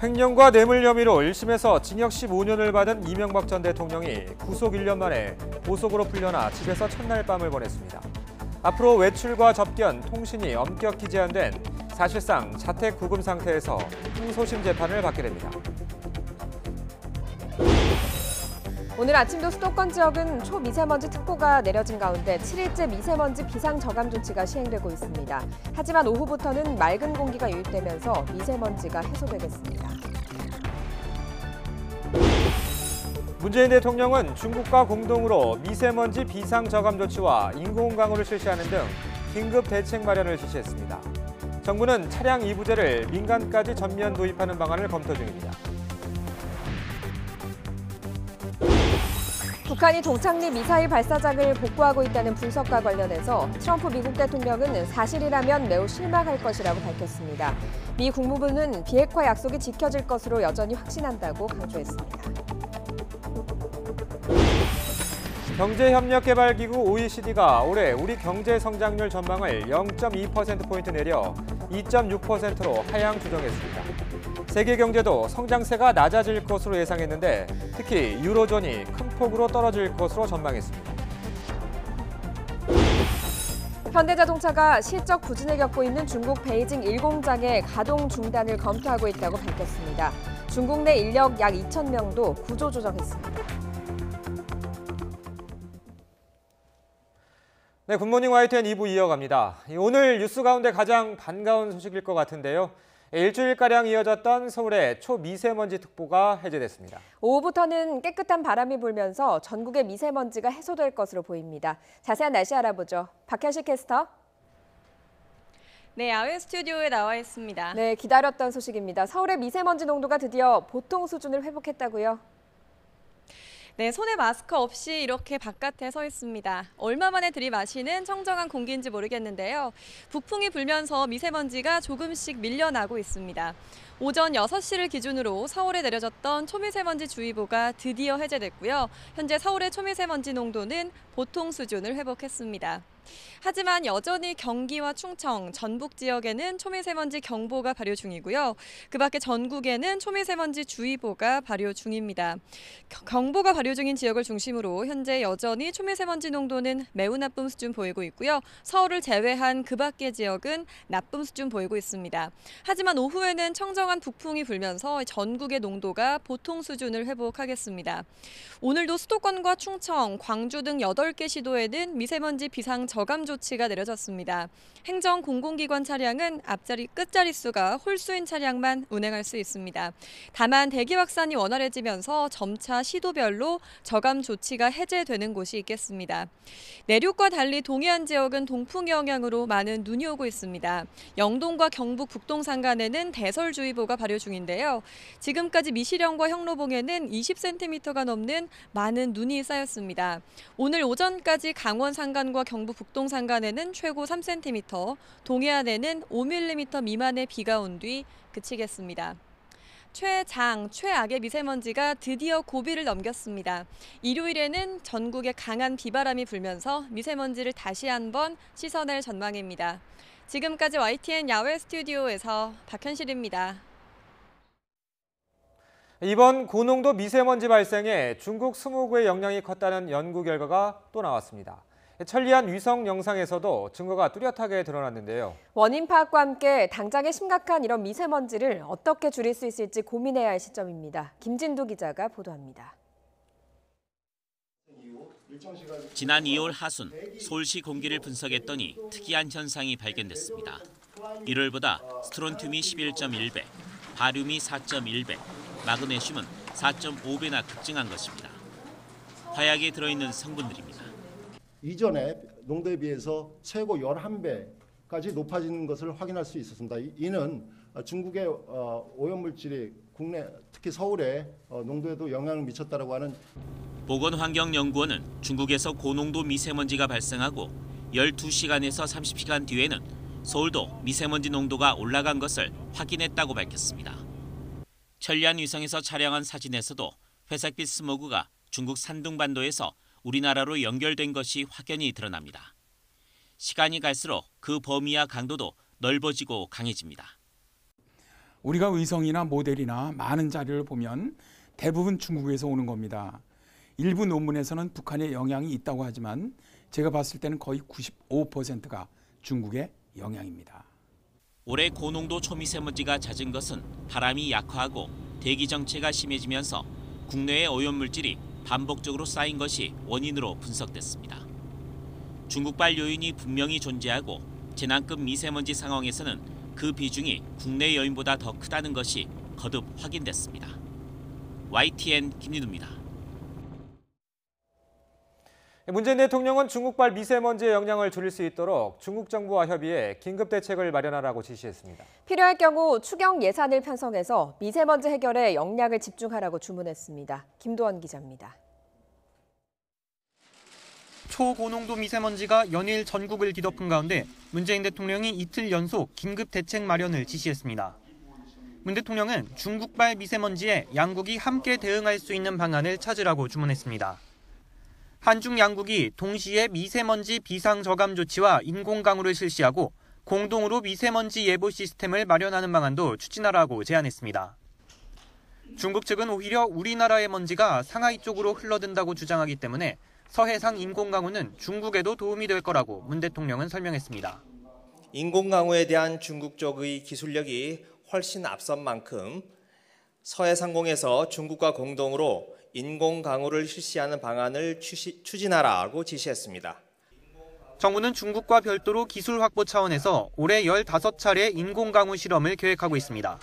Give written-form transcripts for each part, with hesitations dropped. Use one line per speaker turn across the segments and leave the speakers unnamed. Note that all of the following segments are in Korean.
횡령과 뇌물 혐의로 1심에서 징역 15년을 받은 이명박 전 대통령이 구속 1년 만에 보석으로 풀려나 집에서 첫날 밤을 보냈습니다. 앞으로 외출과 접견, 통신이 엄격히 제한된 사실상 자택 구금 상태에서 항소심 재판을 받게 됩니다.
오늘 아침도 수도권 지역은 초미세먼지 특보가 내려진 가운데 7일째 미세먼지 비상저감 조치가 시행되고 있습니다. 하지만 오후부터는 맑은 공기가 유입되면서 미세먼지가 해소되겠습니다.
문재인 대통령은 중국과 공동으로 미세먼지 비상저감 조치와 인공 강우를 실시하는 등 긴급 대책 마련을 지시했습니다. 정부는 차량 이부제를 민간까지 전면 도입하는 방안을 검토 중입니다.
북한이 동창리 미사일 발사장을 복구하고 있다는 분석과 관련해서 트럼프 미국 대통령은 사실이라면 매우 실망할 것이라고 밝혔습니다. 미 국무부는 비핵화 약속이 지켜질 것으로 여전히 확신한다고 강조했습니다.
경제협력개발기구 OECD가 올해 우리 경제 성장률 전망을 0.2%포인트 내려 2.6%로 하향 조정했습니다. 세계 경제도 성장세가 낮아질 것으로 예상했는데 특히 유로존이 큰 폭으로 떨어질 것으로 전망했습니다.
현대자동차가 실적 부진을 겪고 있는 중국 베이징 1공장의 가동 중단을 검토하고 있다고 밝혔습니다. 중국 내 인력 약 2,000명도 구조조정했습니다.
네, 굿모닝 YTN 2부 이어갑니다. 오늘 뉴스 가운데 가장 반가운 소식일 것 같은데요. 일주일가량 이어졌던 서울의 초미세먼지 특보가 해제됐습니다.
오후부터는 깨끗한 바람이 불면서 전국의 미세먼지가 해소될 것으로 보입니다. 자세한 날씨 알아보죠. 박현식 캐스터.
네, 야외 스튜디오에 나와 있습니다.
네, 기다렸던 소식입니다. 서울의 미세먼지 농도가 드디어 보통 수준을 회복했다고요?
네, 손에 마스크 없이 이렇게 바깥에 서 있습니다. 얼마 만에 들이마시는 청정한 공기인지 모르겠는데요. 북풍이 불면서 미세먼지가 조금씩 밀려나고 있습니다. 오전 6시를 기준으로 서울에 내려졌던 초미세먼지 주의보가 드디어 해제됐고요. 현재 서울의 초미세먼지 농도는 보통 수준을 회복했습니다. 하지만 여전히 경기와 충청, 전북 지역에는 초미세먼지 경보가 발효 중이고요. 그 밖에 전국에는 초미세먼지 주의보가 발효 중입니다. 경보가 발효 중인 지역을 중심으로 현재 여전히 초미세먼지 농도는 매우 나쁨 수준 보이고 있고요. 서울을 제외한 그 밖의 지역은 나쁨 수준 보이고 있습니다. 하지만 오후에는 청정한 북풍이 불면서 전국의 농도가 보통 수준을 회복하겠습니다. 오늘도 수도권과 충청, 광주 등 8개 시도에는 미세먼지 비상 저감 조치가 내려졌습니다. 행정 공공기관 차량은 앞자리 끝자릿수가 홀수인 차량만 운행할 수 있습니다. 다만 대기 확산이 원활해지면서 점차 시도별로 저감 조치가 해제되는 곳이 있겠습니다. 내륙과 달리 동해안 지역은 동풍 영향으로 많은 눈이 오고 있습니다. 영동과 경북 북동 산간에는 대설주의보가 발효 중인데요. 지금까지 미시령과 형로봉에는 20cm가 넘는 많은 눈이 쌓였습니다. 오늘 오전까지 강원 산간과 경북 북동 산간에는 최고 3cm, 동해안에는 5mm 미만의 비가 온 뒤 그치겠습니다. 최장, 최악의 미세먼지가 드디어 고비를 넘겼습니다. 일요일에는 전국에 강한 비바람이 불면서 미세먼지를 다시 한번 씻어낼 전망입니다. 지금까지 YTN 야외 스튜디오에서 박현실입니다.
이번 고농도 미세먼지 발생에 중국 스모그의 영향이 컸다는 연구 결과가 또 나왔습니다. 천리안 위성 영상에서도 증거가 뚜렷하게 드러났는데요.
원인 파악과 함께 당장의 심각한 이런 미세먼지를 어떻게 줄일 수 있을지 고민해야 할 시점입니다. 김진두 기자가 보도합니다.
지난 2월 하순 서울시 공기를 분석했더니 특이한 현상이 발견됐습니다. 1월보다 스트론튬이 11.1배, 바륨이 4.1배, 마그네슘은 4.5배나 급증한 것입니다. 화약에 들어있는 성분들입니다.
이전에 농도에 비해서 최고 11배까지 높아지는 것을 확인할 수 있었습니다. 이는 중국의 오염물질이 국내 특히 서울의 농도에도 영향을 미쳤다고 하는.
보건환경연구원은 중국에서 고농도 미세먼지가 발생하고 12시간에서 30시간 뒤에는 서울도 미세먼지 농도가 올라간 것을 확인했다고 밝혔습니다. 천리안 위성에서 촬영한 사진에서도 회색빛 스모그가 중국 산둥반도에서 우리나라로 연결된 것이 확연히 드러납니다. 시간이 갈수록 그 범위와 강도도 넓어지고 강해집니다.
우리가 의성이나 모델이나 많은 자료를 보면 대부분 중국에서 오는 겁니다. 일부 논문에서는 북한에 영향이 있다고 하지만 제가 봤을 때는 거의 95%가 중국의 영향입니다.
올해 고농도 초미세먼지가 잦은 것은 바람이 약화하고 대기 정체가 심해지면서 국내의 오염물질이 반복적으로 쌓인 것이 원인으로 분석됐습니다. 중국발 요인이 분명히 존재하고 재난급 미세먼지 상황에서는 그 비중이 국내 요인보다 더 크다는 것이 거듭 확인됐습니다. YTN 김진우입니다.
문재인 대통령은 중국발 미세먼지의 영향을 줄일 수 있도록 중국 정부와 협의해 긴급 대책을 마련하라고 지시했습니다.
필요할 경우 추경 예산을 편성해서 미세먼지 해결에 역량을 집중하라고 주문했습니다. 김도원 기자입니다.
초고농도 미세먼지가 연일 전국을 뒤덮은 가운데 문재인 대통령이 이틀 연속 긴급 대책 마련을 지시했습니다. 문 대통령은 중국발 미세먼지에 양국이 함께 대응할 수 있는 방안을 찾으라고 주문했습니다. 한중 양국이 동시에 미세먼지 비상 저감 조치와 인공 강우를 실시하고 공동으로 미세먼지 예보 시스템을 마련하는 방안도 추진하라고 제안했습니다. 중국 측은 오히려 우리나라의 먼지가 상하이 쪽으로 흘러든다고 주장하기 때문에 서해상 인공 강우는 중국에도 도움이 될 거라고 문 대통령은 설명했습니다.
인공 강우에 대한 중국 쪽의 기술력이 훨씬 앞선 만큼 서해상공에서 중국과 공동으로 인공 강우를 실시하는 방안을 추진하라고 지시했습니다.
정부는 중국과 별도로 기술 확보 차원에서 올해 15차례 인공 강우 실험을 계획하고 있습니다.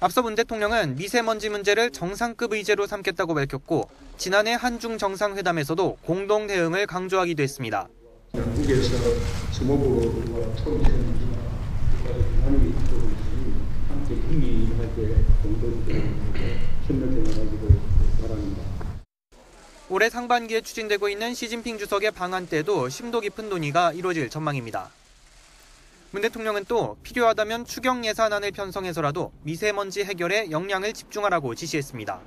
앞서 문 대통령은 미세먼지 문제를 정상급 의제로 삼겠다고 밝혔고 지난해 한중 정상회담에서도 공동 대응을 강조하기도 했습니다.
양국에서 수목으로 초미세먼지가 국가의 이쪽으로 있으니 함께 국민한테 공동으로 협력해나가기를 바랍니다.
올해 상반기에 추진되고 있는 시진핑 주석의 방한 때도 심도 깊은 논의가 이뤄질 전망입니다. 문 대통령은 또 필요하다면 추경 예산안을 편성해서라도 미세먼지 해결에 역량을 집중하라고 지시했습니다.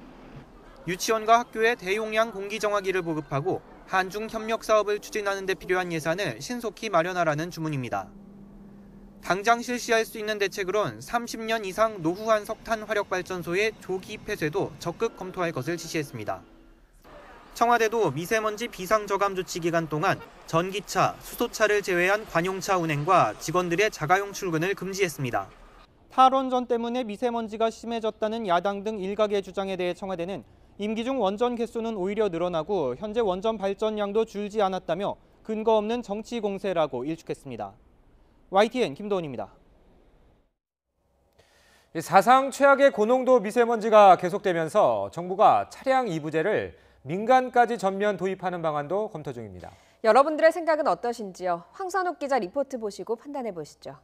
유치원과 학교에 대용량 공기정화기를 보급하고 한중 협력 사업을 추진하는 데 필요한 예산을 신속히 마련하라는 주문입니다. 당장 실시할 수 있는 대책으론 30년 이상 노후한 석탄 화력발전소의 조기 폐쇄도 적극 검토할 것을 지시했습니다. 청와대도 미세먼지 비상저감 조치 기간 동안 전기차, 수소차를 제외한 관용차 운행과 직원들의 자가용 출근을 금지했습니다.
탈원전 때문에 미세먼지가 심해졌다는 야당 등 일각의 주장에 대해 청와대는 임기 중 원전 개수는 오히려 늘어나고 현재 원전 발전량도 줄지 않았다며 근거 없는 정치 공세라고 일축했습니다. YTN 김도훈입니다.
사상 최악의 고농도 미세먼지가 계속되면서 정부가 차량 이부제를 민간까지 전면 도입하는 방안도 검토 중입니다.
여러분들의 생각은 어떠신지요? 황선욱 기자 리포트 보시고 판단해 보시죠.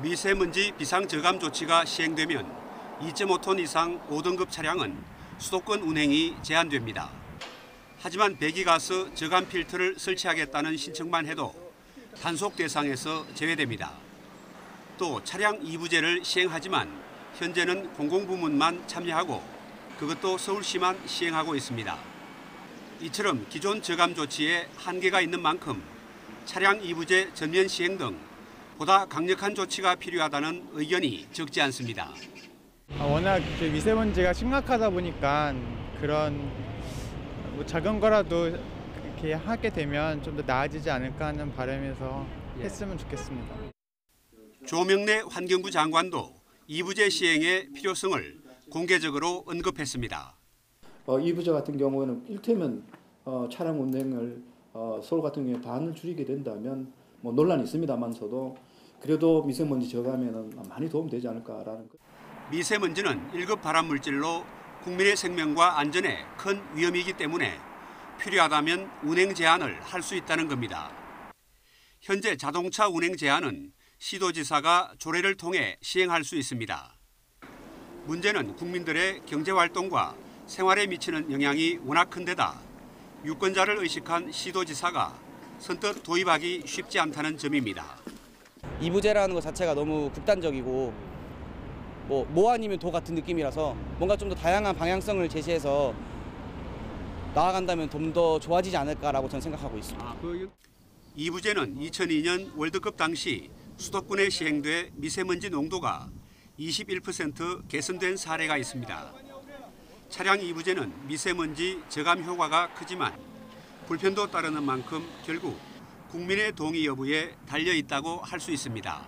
미세먼지 비상저감 조치가 시행되면 2.5톤 이상 5등급 차량은 수도권 운행이 제한됩니다. 하지만 배기가스 저감 필터를 설치하겠다는 신청만 해도 단속 대상에서 제외됩니다. 또 차량 이부제를 시행하지만 현재는 공공부문만 참여하고 그것도 서울시만 시행하고 있습니다. 이처럼 기존 저감 조치에 한계가 있는 만큼 차량 이부제 전면 시행 등 보다 강력한 조치가 필요하다는 의견이 적지 않습니다.
워낙 미세먼지가 심각하다 보니까 그런 작은 거라도 그렇게 하게 되면 좀 더 나아지지 않을까 하는 바람에서 했으면 좋겠습니다.
조명래 환경부 장관도 이부제 시행의 필요성을 공개적으로 언급했습니다.
이부제 같은 경우에는 일테면 차량 운행을 서울 같은 경우에 반을 줄이게 된다면 뭐 논란이 있습니다만서도 그래도 미세먼지 저감에는 많이 도움되지 않을까라는.
미세먼지는 1급 발암물질로 국민의 생명과 안전에 큰 위험이기 때문에 필요하다면 운행 제한을 할 수 있다는 겁니다. 현재 자동차 운행 제한은 시도지사가 조례를 통해 시행할 수 있습니다. 문제는 국민들의 경제활동과 생활에 미치는 영향이 워낙 큰 데다 유권자를 의식한 시도지사가 선뜻 도입하기 쉽지 않다는 점입니다.
이부제라는 것 자체가 너무 극단적이고 뭐 아니면 도 같은 느낌이라서 뭔가 좀 더 다양한 방향성을 제시해서 나아간다면 좀 더 좋아지지 않을까라고 저는 생각하고 있습니다.
이부제는 2002년 월드컵 당시 수도권에 시행돼 미세먼지 농도가 21% 개선된 사례가 있습니다. 차량 이부제는 미세먼지 저감 효과가 크지만 불편도 따르는 만큼 결국 국민의 동의 여부에 달려 있다고 할 수 있습니다.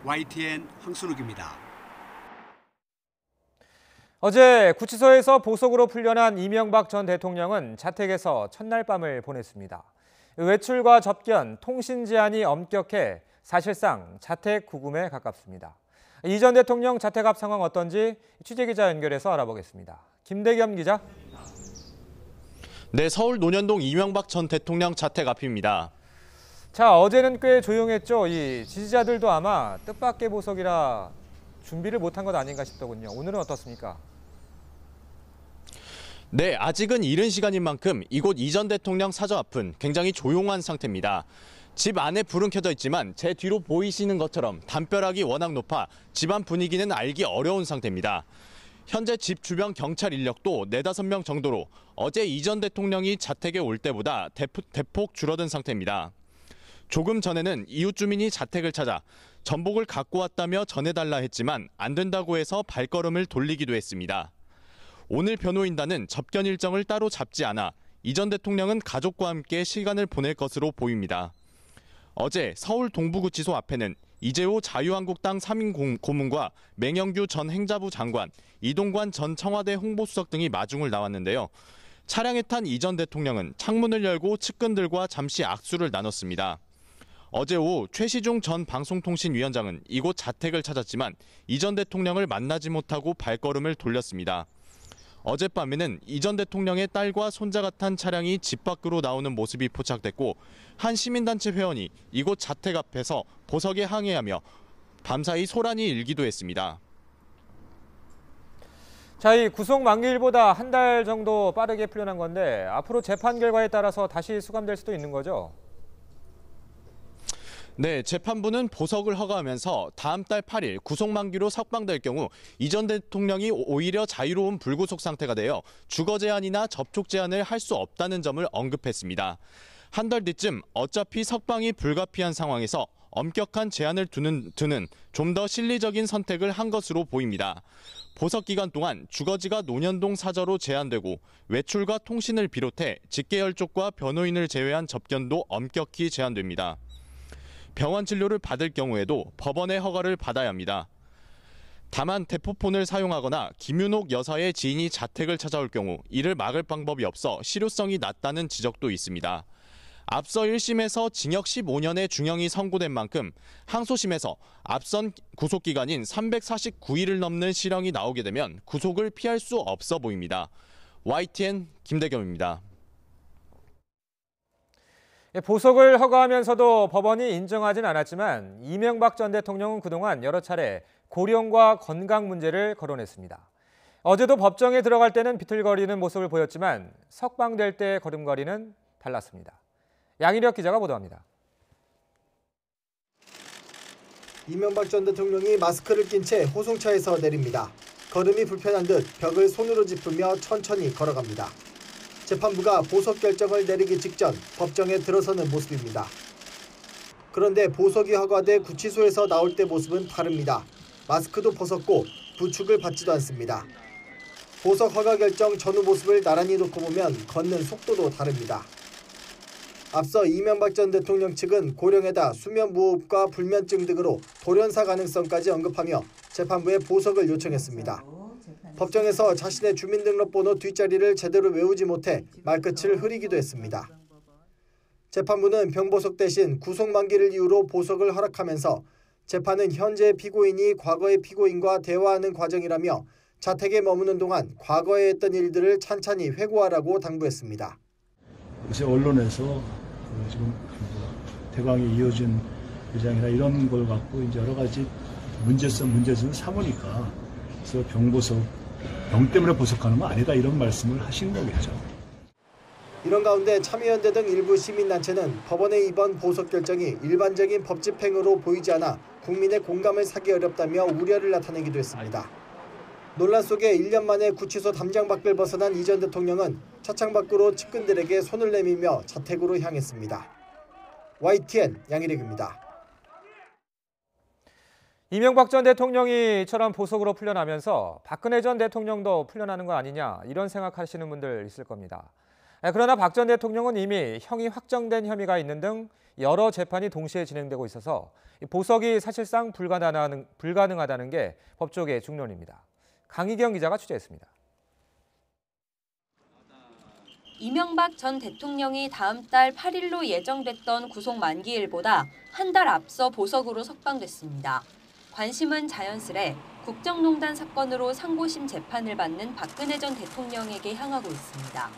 YTN 황순욱입니다.
어제 구치소에서 보석으로 풀려난 이명박 전 대통령은 자택에서 첫날 밤을 보냈습니다. 외출과 접견, 통신 제한이 엄격해 사실상 자택 구금에 가깝습니다. 이 전 대통령 자택 앞 상황 어떤지 취재기자 연결해서 알아보겠습니다. 김대겸 기자.
네, 서울 논현동 이명박 전 대통령 자택 앞입니다.
자, 어제는 꽤 조용했죠. 이 지지자들도 아마 뜻밖의 보석이라 준비를 못한 것 아닌가 싶더군요. 오늘은 어떻습니까?
네, 아직은 이른 시간인 만큼 이곳 이 전 대통령 사저 앞은 굉장히 조용한 상태입니다. 집 안에 불은 켜져 있지만 제 뒤로 보이시는 것처럼 담벼락이 워낙 높아 집안 분위기는 알기 어려운 상태입니다. 현재 집 주변 경찰 인력도 4-5명 정도로 어제 이 전 대통령이 자택에 올 때보다 대폭 줄어든 상태입니다. 조금 전에는 이웃 주민이 자택을 찾아 전복을 갖고 왔다며 전해달라 했지만 안 된다고 해서 발걸음을 돌리기도 했습니다. 오늘 변호인단은 접견 일정을 따로 잡지 않아 이 전 대통령은 가족과 함께 시간을 보낼 것으로 보입니다. 어제 서울 동부구치소 앞에는 이재호 자유한국당 3인 고문과 맹영규 전 행자부 장관, 이동관 전 청와대 홍보수석 등이 마중을 나왔는데요. 차량에 탄 이 전 대통령은 창문을 열고 측근들과 잠시 악수를 나눴습니다. 어제 오후 최시중 전 방송통신위원장은 이곳 자택을 찾았지만 이 전 대통령을 만나지 못하고 발걸음을 돌렸습니다. 어젯밤에는 이 전 대통령의 딸과 손자가 탄 차량이 집 밖으로 나오는 모습이 포착됐고 한 시민단체 회원이 이곳 자택 앞에서 보석에 항의하며 밤사이 소란이 일기도 했습니다.
자, 이 구속 만기일보다 한 달 정도 빠르게 풀려난 건데 앞으로 재판 결과에 따라서 다시 수감될 수도 있는 거죠?
네, 재판부는 보석을 허가하면서 다음 달 8일 구속 만기로 석방될 경우 이 전 대통령이 오히려 자유로운 불구속 상태가 되어 주거 제한이나 접촉 제한을 할 수 없다는 점을 언급했습니다. 한 달 뒤쯤 어차피 석방이 불가피한 상황에서 엄격한 제한을 두는 좀 더 실리적인 선택을 한 것으로 보입니다. 보석 기간 동안 주거지가 논현동 사저로 제한되고 외출과 통신을 비롯해 직계열 쪽과 변호인을 제외한 접견도 엄격히 제한됩니다. 병원 진료를 받을 경우에도 법원의 허가를 받아야 합니다. 다만 대포폰을 사용하거나 김윤옥 여사의 지인이 자택을 찾아올 경우 이를 막을 방법이 없어 실효성이 낮다는 지적도 있습니다. 앞서 1심에서 징역 15년의 중형이 선고된 만큼 항소심에서 앞선 구속기간인 349일을 넘는 실형이 나오게 되면 구속을 피할 수 없어 보입니다. YTN 김대겸입니다.
보석을 허가하면서도 법원이 인정하진 않았지만 이명박 전 대통령은 그동안 여러 차례 고령과 건강 문제를 거론했습니다. 어제도 법정에 들어갈 때는 비틀거리는 모습을 보였지만 석방될 때의 걸음걸이는 달랐습니다. 양희력 기자가 보도합니다.
이명박 전 대통령이 마스크를 낀 채 호송차에서 내립니다. 걸음이 불편한 듯 벽을 손으로 짚으며 천천히 걸어갑니다. 재판부가 보석 결정을 내리기 직전 법정에 들어서는 모습입니다. 그런데 보석이 허가돼 구치소에서 나올 때 모습은 다릅니다. 마스크도 벗었고 부축을 받지도 않습니다. 보석 허가 결정 전후 모습을 나란히 놓고 보면 걷는 속도도 다릅니다. 앞서 이명박 전 대통령 측은 고령에다 수면무호흡과 불면증 등으로 돌연사 가능성까지 언급하며 재판부에 보석을 요청했습니다. 법정에서 자신의 주민등록번호 뒷자리를 제대로 외우지 못해 말끝을 흐리기도 했습니다. 재판부는 병보석 대신 구속 만기를 이유로 보석을 허락하면서 재판은 현재 피고인이 과거의 피고인과 대화하는 과정이라며 자택에 머무는 동안 과거에 했던 일들을 찬찬히 회고하라고 당부했습니다.
요새 언론에서 지금 대강이 이어진 의장이나 이런 걸 갖고 이제 여러 가지 문제점 삼으니까 그래서 병 때문에 보석하는 건 아니다 이런 말씀을 하신 거겠죠.
이런 가운데 참여연대 등 일부 시민단체는 법원의 이번 보석 결정이 일반적인 법 집행으로 보이지 않아 국민의 공감을 사기 어렵다며 우려를 나타내기도 했습니다. 논란 속에 1년 만에 구치소 담장 밖을 벗어난 이 전 대통령은 차창 밖으로 측근들에게 손을 내밀며 자택으로 향했습니다. YTN 양희력입니다.
이명박 전 대통령이 이처럼 보석으로 풀려나면서 박근혜 전 대통령도 풀려나는 거 아니냐 이런 생각하시는 분들 있을 겁니다. 그러나 박 전 대통령은 이미 형이 확정된 혐의가 있는 등 여러 재판이 동시에 진행되고 있어서 보석이 사실상 불가능하다는 게 법조계의 중론입니다. 강희경 기자가 취재했습니다.
이명박 전 대통령이 다음 달 8일로 예정됐던 구속 만기일보다 한 달 앞서 보석으로 석방됐습니다. 관심은 자연스레 국정농단 사건으로 상고심 재판을 받는 박근혜 전 대통령에게 향하고 있습니다.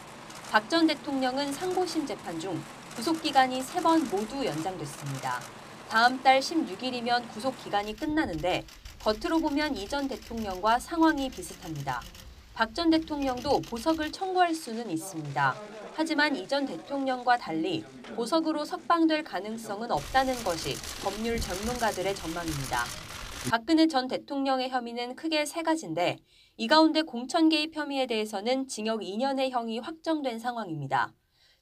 박 전 대통령은 상고심 재판 중 구속기간이 3번 모두 연장됐습니다. 다음 달 16일이면 구속기간이 끝나는데 겉으로 보면 이 전 대통령과 상황이 비슷합니다. 박 전 대통령도 보석을 청구할 수는 있습니다. 하지만 이 전 대통령과 달리 보석으로 석방될 가능성은 없다는 것이 법률 전문가들의 전망입니다. 박근혜 전 대통령의 혐의는 크게 3가지인데 이 가운데 공천 개입 혐의에 대해서는 징역 2년의 형이 확정된 상황입니다.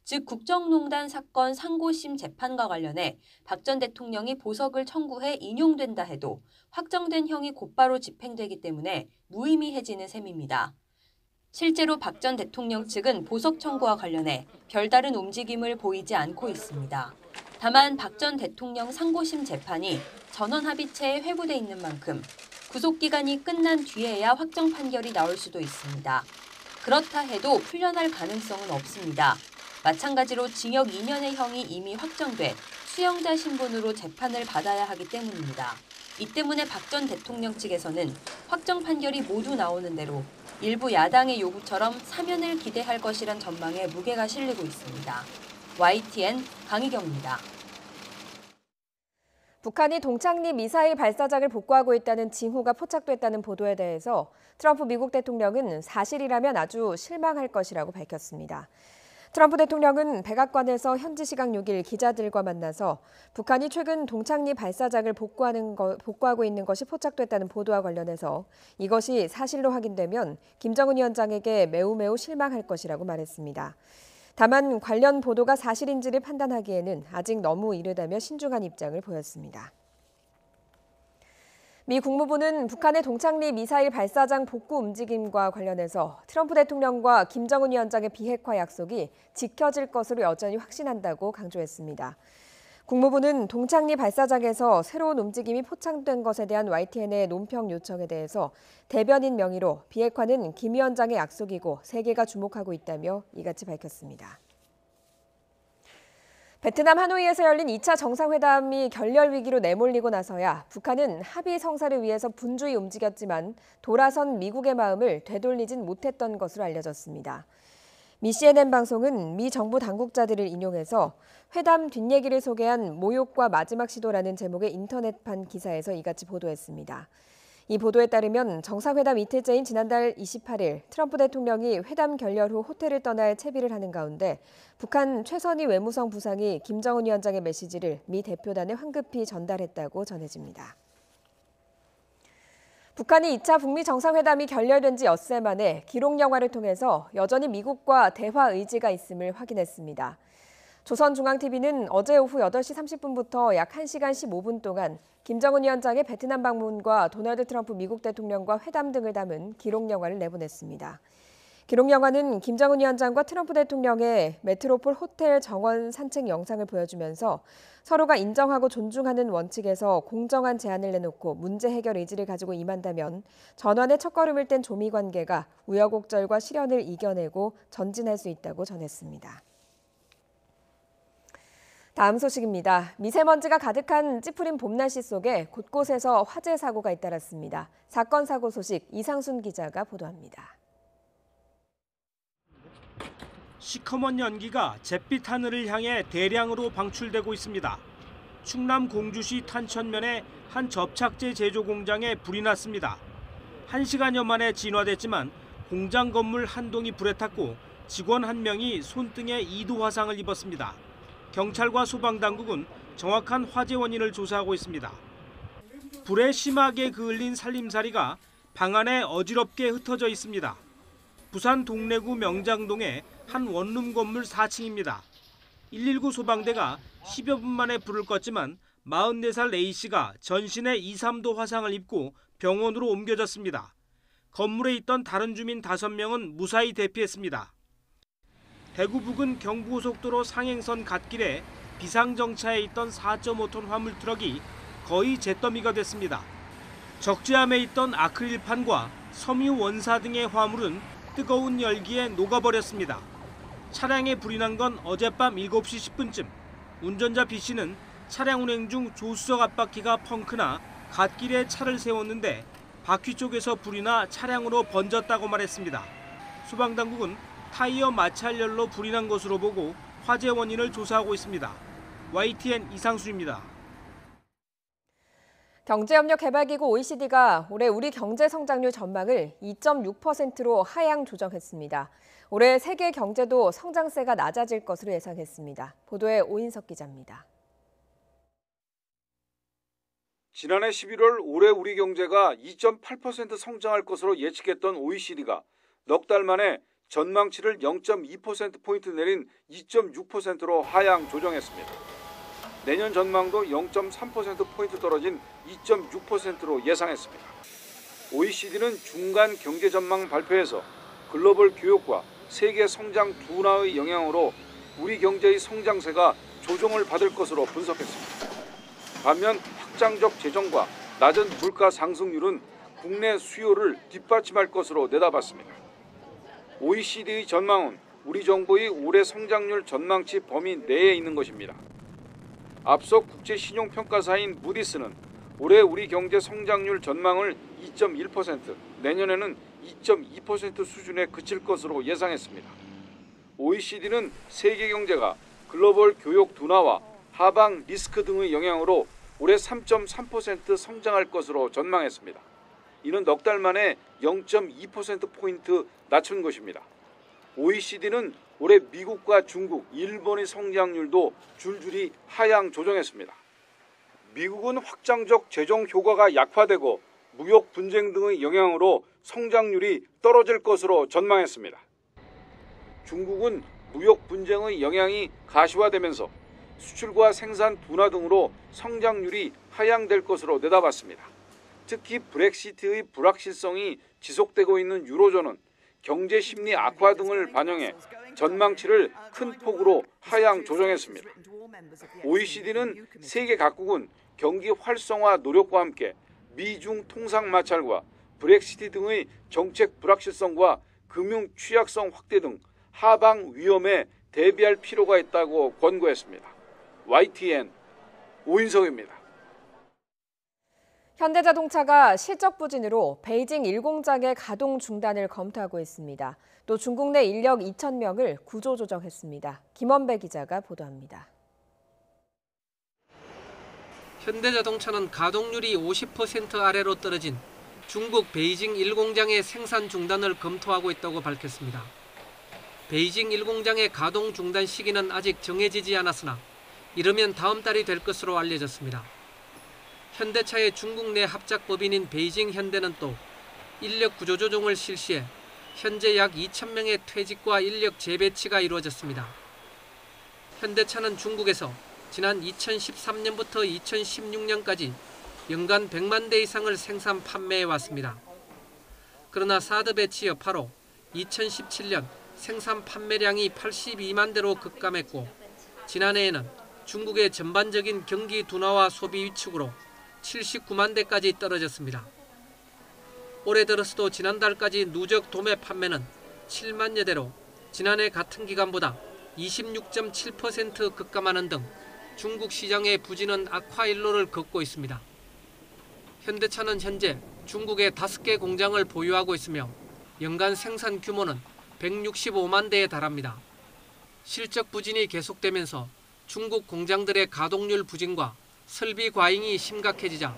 즉 국정농단 사건 상고심 재판과 관련해 박 전 대통령이 보석을 청구해 인용된다 해도 확정된 형이 곧바로 집행되기 때문에 무의미해지는 셈입니다. 실제로 박 전 대통령 측은 보석 청구와 관련해 별다른 움직임을 보이지 않고 있습니다. 다만 박 전 대통령 상고심 재판이 전원합의체에 회부돼 있는 만큼 구속기간이 끝난 뒤에야 확정 판결이 나올 수도 있습니다. 그렇다 해도 풀려날 가능성은 없습니다. 마찬가지로 징역 2년의 형이 이미 확정돼 수용자 신분으로 재판을 받아야 하기 때문입니다. 이 때문에 박 전 대통령 측에서는 확정 판결이 모두 나오는 대로 일부 야당의 요구처럼 사면을 기대할 것이란 전망에 무게가 실리고 있습니다. YTN 강희경입니다.
북한이 동창리 미사일 발사장을 복구하고 있다는 징후가 포착됐다는 보도에 대해서 트럼프 미국 대통령은 사실이라면 아주 실망할 것이라고 밝혔습니다. 트럼프 대통령은 백악관에서 현지 시각 6일 기자들과 만나서 북한이 최근 동창리 발사장을 복구하고 있는 것이 포착됐다는 보도와 관련해서 이것이 사실로 확인되면 김정은 위원장에게 매우 실망할 것이라고 말했습니다. 다만 관련 보도가 사실인지를 판단하기에는 아직 너무 이르다며 신중한 입장을 보였습니다. 미 국무부는 북한의 동창리 미사일 발사장 복구 움직임과 관련해서 트럼프 대통령과 김정은 위원장의 비핵화 약속이 지켜질 것으로 여전히 확신한다고 강조했습니다. 국무부는 동창리 발사장에서 새로운 움직임이 포착된 것에 대한 YTN의 논평 요청에 대해서 대변인 명의로 비핵화는 김 위원장의 약속이고 세계가 주목하고 있다며 이같이 밝혔습니다. 베트남 하노이에서 열린 2차 정상회담이 결렬 위기로 내몰리고 나서야 북한은 합의 성사를 위해서 분주히 움직였지만 돌아선 미국의 마음을 되돌리진 못했던 것으로 알려졌습니다. 미 CNN 방송은 미 정부 당국자들을 인용해서 회담 뒷얘기를 소개한 모욕과 마지막 시도라는 제목의 인터넷판 기사에서 이같이 보도했습니다. 이 보도에 따르면 정상회담 이틀째인 지난달 28일 트럼프 대통령이 회담 결렬 후 호텔을 떠날 채비를 하는 가운데 북한 최선희 외무성 부상이 김정은 위원장의 메시지를 미 대표단에 황급히 전달했다고 전해집니다. 북한이 2차 북미 정상회담이 결렬된 지 엿새 만에 기록 영화를 통해서 여전히 미국과 대화 의지가 있음을 확인했습니다. 조선중앙TV는 어제 오후 8시 30분부터 약 1시간 15분 동안 김정은 위원장의 베트남 방문과 도널드 트럼프 미국 대통령과 회담 등을 담은 기록 영화를 내보냈습니다. 기록 영화는 김정은 위원장과 트럼프 대통령의 메트로폴 호텔 정원 산책 영상을 보여주면서 서로가 인정하고 존중하는 원칙에서 공정한 제안을 내놓고 문제 해결 의지를 가지고 임한다면 전환의 첫걸음을 뗀 조미 관계가 우여곡절과 시련을 이겨내고 전진할 수 있다고 전했습니다. 다음 소식입니다. 미세먼지가 가득한 찌푸린 봄 날씨 속에 곳곳에서 화재 사고가 잇따랐습니다. 사건 사고 소식 이상순 기자가 보도합니다.
시커먼 연기가 잿빛 하늘을 향해 대량으로 방출되고 있습니다. 충남 공주시 탄천면의 한 접착제 제조 공장에 불이 났습니다. 1시간여 만에 진화됐지만 공장 건물 한 동이 불에 탔고 직원 1명이 손등에 2도 화상을 입었습니다. 경찰과 소방당국은 정확한 화재 원인을 조사하고 있습니다. 불에 심하게 그을린 살림살이가 방 안에 어지럽게 흩어져 있습니다. 부산 동래구 명장동의 한 원룸 건물 4층입니다. 119 소방대가 10여 분 만에 불을 껐지만 44살 A씨가 전신에 2, 3도 화상을 입고 병원으로 옮겨졌습니다. 건물에 있던 다른 주민 5명은 무사히 대피했습니다. 대구 부근 경부고속도로 상행선 갓길에 비상정차에 있던 4.5톤 화물 트럭이 거의 잿더미가 됐습니다. 적재함에 있던 아크릴판과 섬유 원사 등의 화물은 뜨거운 열기에 녹아버렸습니다. 차량에 불이 난 건 어젯밤 7시 10분쯤. 운전자 B씨는 차량 운행 중 조수석 앞바퀴가 펑크나 갓길에 차를 세웠는데 바퀴 쪽에서 불이 나 차량으로 번졌다고 말했습니다. 소방당국은 타이어 마찰열로 불이 난 것으로 보고 화재 원인을 조사하고 있습니다. YTN 이상수입니다.
경제협력개발기구 OECD가 올해 우리 경제 성장률 전망을 2.6%로 하향 조정했습니다. 올해 세계 경제도 성장세가 낮아질 것으로 예상했습니다. 보도에 오인석 기자입니다.
지난해 11월 올해 우리 경제가 2.8% 성장할 것으로 예측했던 OECD가 넉 달 만에 전망치를 0.2%포인트 내린 2.6%로 하향 조정했습니다. 내년 전망도 0.3%포인트 떨어진 2.6%로 예상했습니다. OECD는 중간 경제 전망 발표에서 글로벌 교역과 세계 성장 둔화의 영향으로 우리 경제의 성장세가 조정을 받을 것으로 분석했습니다. 반면 확장적 재정과 낮은 물가 상승률은 국내 수요를 뒷받침할 것으로 내다봤습니다. OECD의 전망은 우리 정부의 올해 성장률 전망치 범위 내에 있는 것입니다. 앞서 국제신용평가사인 무디스는 올해 우리 경제 성장률 전망을 2.1%, 내년에는 2.2% 수준에 그칠 것으로 예상했습니다. OECD는 세계 경제가 글로벌 교역 둔화와 하방 리스크 등의 영향으로 올해 3.3% 성장할 것으로 전망했습니다. 이는 넉 달 만에 0.2%포인트 낮춘 것입니다. OECD는 올해 미국과 중국, 일본의 성장률도 줄줄이 하향 조정했습니다. 미국은 확장적 재정 효과가 약화되고 무역 분쟁 등의 영향으로 성장률이 떨어질 것으로 전망했습니다. 중국은 무역 분쟁의 영향이 가시화되면서 수출과 생산 둔화 등으로 성장률이 하향될 것으로 내다봤습니다. 특히 브렉시트의 불확실성이 지속되고 있는 유로존은 경제 심리 악화 등을 반영해 전망치를 큰 폭으로 하향 조정했습니다. OECD는 세계 각국은 경기 활성화 노력과 함께 미중 통상 마찰과 브렉시트 등의 정책 불확실성과 금융 취약성 확대 등 하방 위험에 대비할 필요가 있다고 권고했습니다. YTN 오인석입니다.
현대자동차가 실적 부진으로 베이징 1공장의 가동 중단을 검토하고 있습니다. 또 중국 내 인력 2,000명을 구조조정했습니다. 김원배 기자가 보도합니다.
현대자동차는 가동률이 50% 아래로 떨어진 중국 베이징 1공장의 생산 중단을 검토하고 있다고 밝혔습니다. 베이징 1공장의 가동 중단 시기는 아직 정해지지 않았으나 이르면 다음 달이 될 것으로 알려졌습니다. 현대차의 중국 내 합작법인인 베이징 현대는 또 인력 구조조정을 실시해 현재 약 2,000명의 퇴직과 인력 재배치가 이루어졌습니다. 현대차는 중국에서 지난 2013년부터 2016년까지 연간 100만 대 이상을 생산 판매해 왔습니다. 그러나 사드 배치 여파로 2017년 생산 판매량이 82만 대로 급감했고 지난해에는 중국의 전반적인 경기 둔화와 소비 위축으로 79만 대까지 떨어졌습니다. 올해 들어서도 지난달까지 누적 도매 판매는 7만여 대로 지난해 같은 기간보다 26.7% 급감하는 등 중국 시장의 부진은 악화 일로를 걷고 있습니다. 현대차는 현재 중국의 5개 공장을 보유하고 있으며 연간 생산 규모는 165만 대에 달합니다. 실적 부진이 계속되면서 중국 공장들의 가동률 부진과 설비 과잉이 심각해지자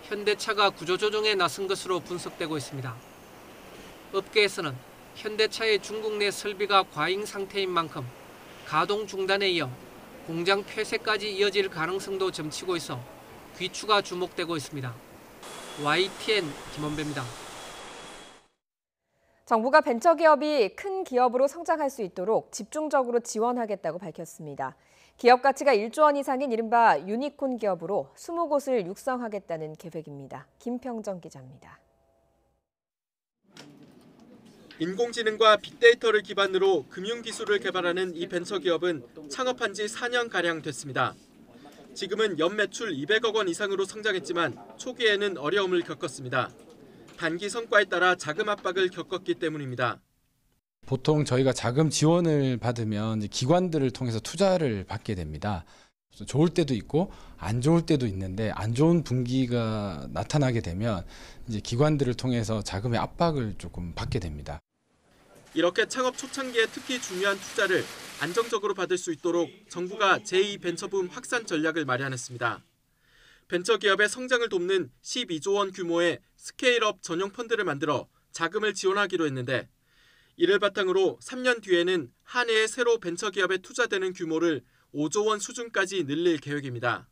현대차가 구조조정에 나선 것으로 분석되고 있습니다. 업계에서는 현대차의 중국 내 설비가 과잉 상태인 만큼 가동 중단에 이어 공장 폐쇄까지 이어질 가능성도 점치고 있어 귀추가 주목되고 있습니다. YTN 김원배입니다.
정부가 벤처기업이 큰 기업으로 성장할 수 있도록 집중적으로 지원하겠다고 밝혔습니다. 기업 가치가 1조 원 이상인 이른바 유니콘 기업으로 20곳을 육성하겠다는 계획입니다. 김평정 기자입니다.
인공지능과 빅데이터를 기반으로 금융기술을 개발하는 이 벤처기업은 창업한 지 4년가량 됐습니다. 지금은 연매출 200억 원 이상으로 성장했지만 초기에는 어려움을 겪었습니다. 단기 성과에 따라 자금 압박을 겪었기 때문입니다.
보통 저희가 자금 지원을 받으면 기관들을 통해서 투자를 받게 됩니다. 좋을 때도 있고 안 좋을 때도 있는데 안 좋은 분기가 나타나게 되면 이제 기관들을 통해서 자금의 압박을 조금 받게 됩니다.
이렇게 창업 초창기에 특히 중요한 투자를 안정적으로 받을 수 있도록 정부가 제2벤처붐 확산 전략을 마련했습니다. 벤처기업의 성장을 돕는 12조 원 규모의 스케일업 전용 펀드를 만들어 자금을 지원하기로 했는데 이를 바탕으로 3년 뒤에는 한 해에 새로 벤처기업에 투자되는 규모를 5조 원 수준까지 늘릴 계획입니다.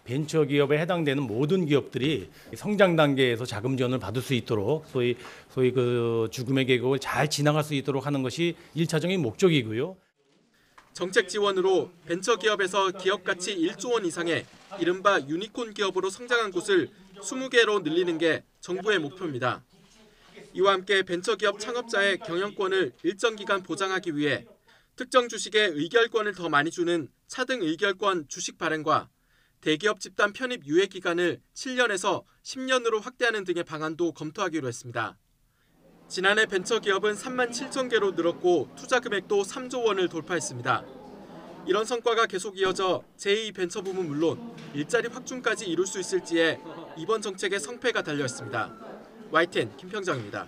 벤처기업에 해당되는 모든 기업들이 성장 단계에서 자금 지원을 받을 수 있도록 소위 그 죽음의 계곡을 잘 지나갈 수 있도록 하는 것이 1차적인 목적이고요.
정책 지원으로 벤처기업에서 기업 가치 1조 원 이상의 이른바 유니콘 기업으로 성장한 곳을 20개로 늘리는 게 정부의 목표입니다. 이와 함께 벤처기업 창업자의 경영권을 일정 기간 보장하기 위해 특정 주식의 의결권을 더 많이 주는 차등 의결권 주식 발행과 대기업 집단 편입 유예 기간을 7년에서 10년으로 확대하는 등의 방안도 검토하기로 했습니다. 지난해 벤처기업은 3만 7천 개로 늘었고 투자 금액도 3조 원을 돌파했습니다. 이런 성과가 계속 이어져 제2벤처붐은 물론 일자리 확충까지 이룰 수 있을지에 이번 정책의 성패가 달려있습니다. YTN 김평정입니다.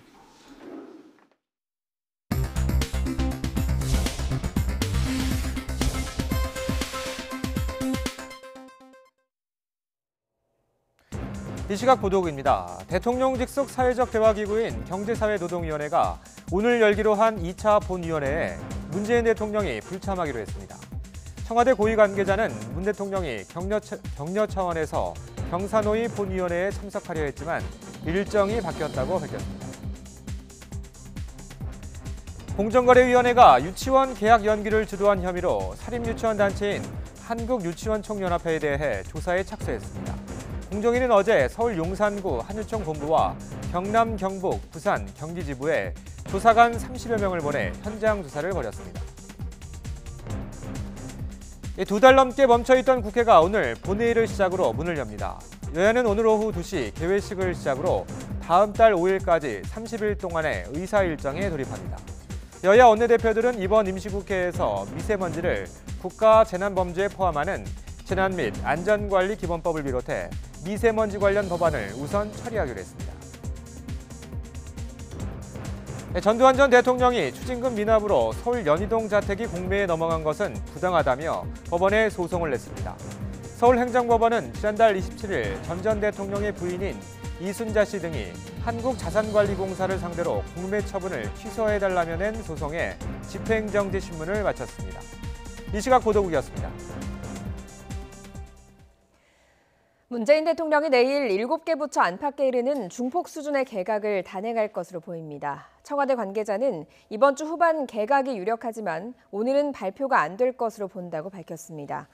이 시각 보도국입니다. 대통령 직속 사회적 대화기구인 경제사회노동위원회가 오늘 열기로 한 2차 본위원회에 문재인 대통령이 불참하기로 했습니다. 청와대 고위 관계자는 문 대통령이 격려 차원에서 경사노위 본위원회에 참석하려 했지만 일정이 바뀌었다고 밝혔습니다. 공정거래위원회가 유치원 개학 연기를 주도한 혐의로 사립유치원 단체인 한국유치원총연합회에 대해 조사에 착수했습니다. 공정위는 어제 서울 용산구 한유총 본부와 경남, 경북, 부산, 경기 지부에 조사관 30여 명을 보내 현장 조사를 벌였습니다. 2달 넘게 멈춰있던 국회가 오늘 본회의를 시작으로 문을 엽니다. 여야는 오늘 오후 2시 개회식을 시작으로 다음 달 5일까지 30일 동안의 의사 일정에 돌입합니다. 여야 원내대표들은 이번 임시국회에서 미세먼지를 국가재난범죄에 포함하는 재난 및 안전관리 기본법을 비롯해 미세먼지 관련 법안을 우선 처리하기로 했습니다. 전두환 전 대통령이 추징금 미납으로 서울 연희동 자택이 공매에 넘어간 것은 부당하다며 법원에 소송을 냈습니다. 서울행정법원은 지난달 27일 전 대통령의 부인인 이순자 씨 등이 한국자산관리공사를 상대로 공매 처분을 취소해달라며 낸 소송에 집행정지 신문을 마쳤습니다. 이 시각 보도국이었습니다.
문재인 대통령이 내일 7개 부처 안팎에 이르는 중폭 수준의 개각을 단행할 것으로 보입니다. 청와대 관계자는 이번 주 후반 개각이 유력하지만 오늘은 발표가 안 될 것으로 본다고 밝혔습니다.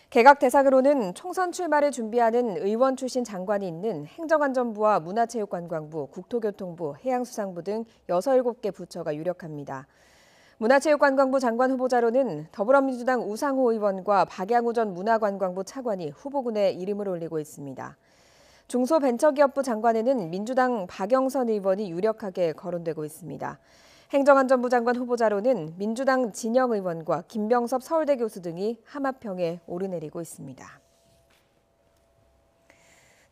개각 대상으로는 총선 출마를 준비하는 의원 출신 장관이 있는 행정안전부와 문화체육관광부, 국토교통부, 해양수산부 등 6, 7개 부처가 유력합니다. 문화체육관광부 장관 후보자로는 더불어민주당 우상호 의원과 박양우 전 문화관광부 차관이 후보군에 이름을 올리고 있습니다. 중소벤처기업부 장관에는 민주당 박영선 의원이 유력하게 거론되고 있습니다. 행정안전부 장관 후보자로는 민주당 진영 의원과 김병섭 서울대 교수 등이 하마평에 오르내리고 있습니다.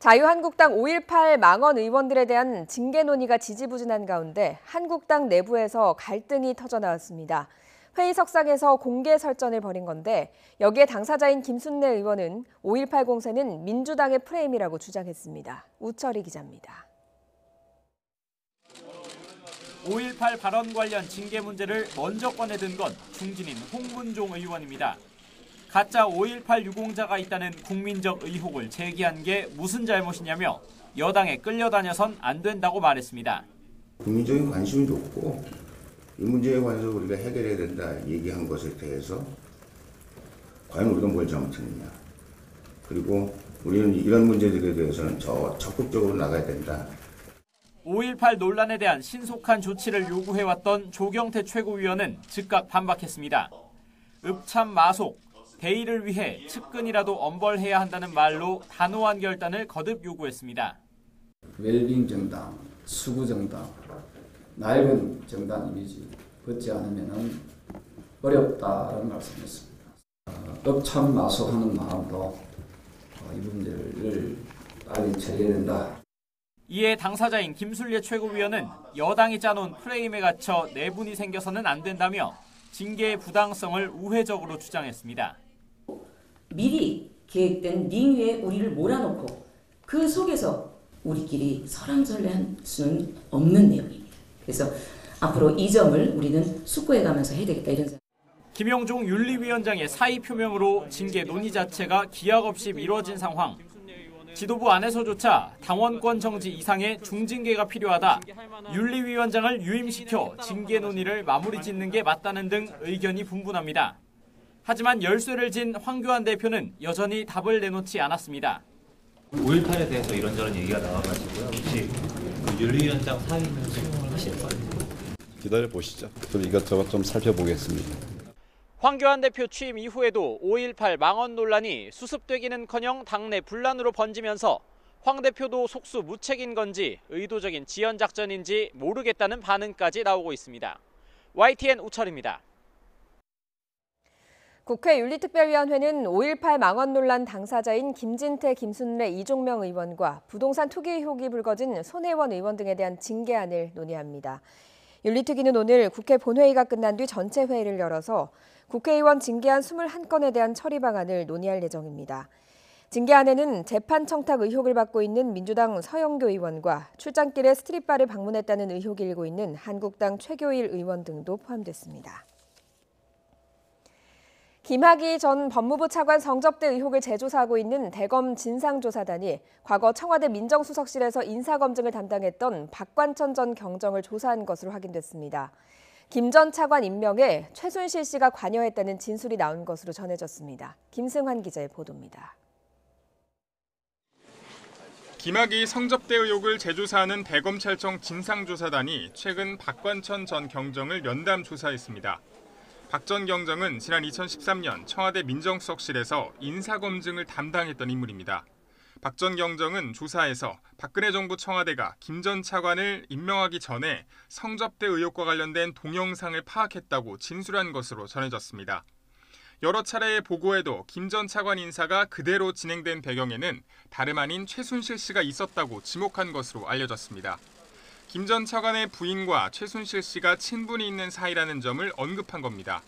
자유한국당 5.18 망언 의원들에 대한 징계 논의가 지지부진한 가운데 한국당 내부에서 갈등이 터져나왔습니다. 회의석상에서 공개 설전을 벌인 건데 여기에 당사자인 김순례 의원은 5.18 공세는 민주당의 프레임이라고 주장했습니다. 우철희 기자입니다.
5.18 발언 관련 징계 문제를 먼저 꺼내든 건 중진인 홍문종 의원입니다. 가짜 5.18 유공자가 있다는 국민적 의혹을 제기한 게 무슨 잘못이냐며 여당에 끌려다녀선 안 된다고 말했습니다.
국민적인 관심이 높고 이 문제에 관해서 우리가 해결해야 된다 얘기한 것에 대해서 과연 우리가 뭘 잘못했느냐. 그리고 우리는 이런 문제들에 대해서는 적극적으로 나가야 된다.
5.18 논란에 대한 신속한 조치를 요구해왔던 조경태 최고위원은 즉각 반박했습니다. 읍참마속, 대의를 위해 측근이라도 엄벌해야 한다는 말로 단호한 결단을 거듭 요구했습니다.
웰빙 정당, 수구 정당, 낡은 정당 이미지 벗지 않으면 어렵다는 말씀이었습니다. 읍참마속하는 마음으로 이 문제를 빨리 처리해야 된다.
이에 당사자인 김순례 최고위원은 여당이 짜놓은 프레임에 갇혀 내분이 생겨서는 안 된다며 징계의 부당성을 우회적으로 주장했습니다.
미리 계획된 링 위에 우리를 몰아놓고 그 속에서 우리끼리 설왕설래할 수는 없는 내용입니다. 그래서 앞으로 이 점을 우리는 숙고해가면서 해야 되겠다 이런 생각.
김영종 윤리위원장의 사의 표명으로 징계 논의 자체가 기약 없이 미뤄진 상황. 지도부 안에서조차 당원권 정지 이상의 중징계가 필요하다. 윤리위원장을 유임시켜 징계 논의를 마무리 짓는 게 맞다는 등 의견이 분분합니다. 하지만 열쇠를 진 황교안 대표는 여전히 답을 내놓지 않았습니다.
5.18에 대해서 이런저런 얘기가 나와가지고요. 혹시 윤리위원장 사의는 수용을 하실 거예요?
기다려보시죠. 그럼 이것저것 좀 살펴보겠습니다.
황교안 대표 취임 이후에도 5.18 망언 논란이 수습되기는커녕 당내 분란으로 번지면서 황 대표도 속수 무책인 건지 의도적인 지연 작전인지 모르겠다는 반응까지 나오고 있습니다. YTN 우철입니다.
국회 윤리특별위원회는 5.18 망언 논란 당사자인 김진태, 김순례, 이종명 의원과 부동산 투기 의혹이 불거진 손혜원 의원 등에 대한 징계안을 논의합니다. 윤리특위는 오늘 국회 본회의가 끝난 뒤 전체 회의를 열어서 국회의원 징계안 21건에 대한 처리 방안을 논의할 예정입니다. 징계안에는 재판 청탁 의혹을 받고 있는 민주당 서영교 의원과 출장길에 스트릿바를 방문했다는 의혹이 일고 있는 한국당 최교일 의원 등도 포함됐습니다. 김학의 전 법무부 차관 성접대 의혹을 재조사하고 있는 대검 진상조사단이 과거 청와대 민정수석실에서 인사검증을 담당했던 박관천 전 경정을 조사한 것으로 확인됐습니다. 김 전 차관 임명에 최순실 씨가 관여했다는 진술이 나온 것으로 전해졌습니다. 김승환 기자의 보도입니다.
김학의 성접대 의혹을 재조사하는 대검찰청 진상조사단이 최근 박관천 전 경정을 면담 조사했습니다. 박 전 경정은 지난 2013년 청와대 민정수석실에서 인사검증을 담당했던 인물입니다. 박 전 경정은 조사에서 박근혜 정부 청와대가 김 전 차관을 임명하기 전에 성접대 의혹과 관련된 동영상을 파악했다고 진술한 것으로 전해졌습니다. 여러 차례의 보고에도 김 전 차관 인사가 그대로 진행된 배경에는 다름 아닌 최순실 씨가 있었다고 지목한 것으로 알려졌습니다. 김 전 차관의 부인과 최순실 씨가 친분이 있는 사이라는 점을 언급한 겁니다.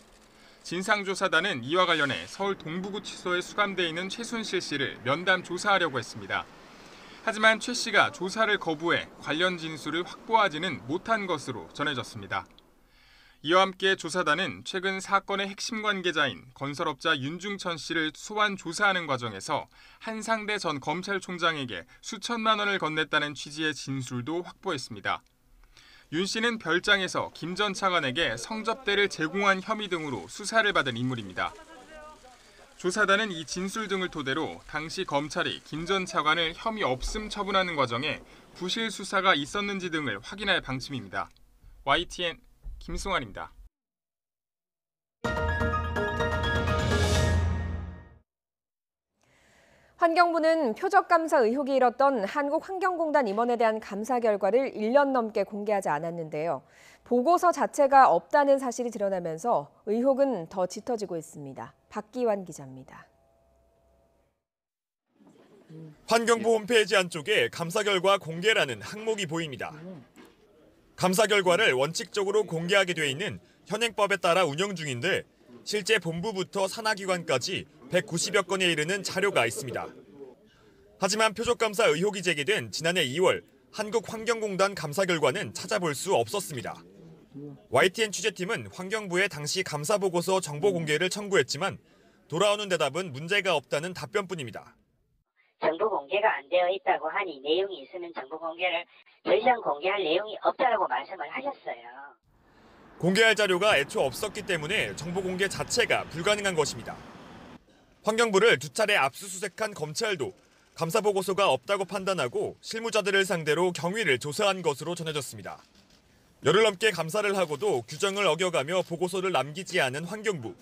진상조사단은 이와 관련해 서울 동부구치소에 수감돼 있는 최순실 씨를 면담 조사하려고 했습니다. 하지만 최 씨가 조사를 거부해 관련 진술을 확보하지는 못한 것으로 전해졌습니다. 이와 함께 조사단은 최근 사건의 핵심 관계자인 건설업자 윤중천 씨를 소환 조사하는 과정에서 한상대 전 검찰총장에게 수천만 원을 건넸다는 취지의 진술도 확보했습니다. 윤 씨는 별장에서 김 전 차관에게 성접대를 제공한 혐의 등으로 수사를 받은 인물입니다. 조사단은 이 진술 등을 토대로 당시 검찰이 김 전 차관을 혐의 없음 처분하는 과정에 부실 수사가 있었는지 등을 확인할 방침입니다. YTN 김승환입니다.
환경부는 표적감사 의혹이 일었던 한국환경공단 임원에 대한 감사 결과를 1년 넘게 공개하지 않았는데요. 보고서 자체가 없다는 사실이 드러나면서 의혹은 더 짙어지고 있습니다. 박기환 기자입니다.
환경부 홈페이지 안쪽에 감사 결과 공개라는 항목이 보입니다. 감사 결과를 원칙적으로 공개하게 돼 있는 현행법에 따라 운영 중인데 실제 본부부터 산하기관까지 190여 건에 이르는 자료가 있습니다. 하지만 표적감사 의혹이 제기된 지난해 2월 한국환경공단 감사 결과는 찾아볼 수 없었습니다. YTN 취재팀은 환경부에 당시 감사 보고서 정보 공개를 청구했지만 돌아오는 대답은 문제가 없다는 답변뿐입니다.
정보 공개가 안 되어 있다고 하니 내용이 있으면 정보 공개를 더 이상 공개할 내용이 없다라고 말씀을 하셨어요.
공개할 자료가 애초 없었기 때문에 정보 공개 자체가 불가능한 것입니다. 환경부를 2차례 압수수색한 검찰도 감사 보고서가 없다고 판단하고 실무자들을 상대로 경위를 조사한 것으로 전해졌습니다. 열흘 넘게 감사를 하고도 규정을 어겨가며 보고서를 남기지 않은 환경부.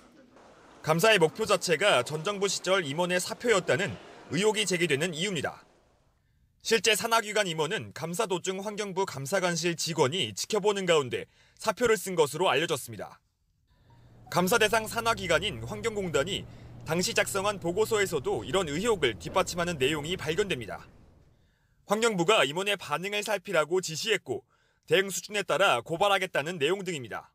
감사의 목표 자체가 전 정부 시절 임원의 사표였다는 의혹이 제기되는 이유입니다. 실제 산하기관 임원은 감사 도중 환경부 감사관실 직원이 지켜보는 가운데 사표를 쓴 것으로 알려졌습니다. 감사 대상 산하기관인 환경공단이 당시 작성한 보고서에서도 이런 의혹을 뒷받침하는 내용이 발견됩니다. 환경부가 임원의 반응을 살피라고 지시했고 대응 수준에 따라 고발하겠다는 내용 등입니다.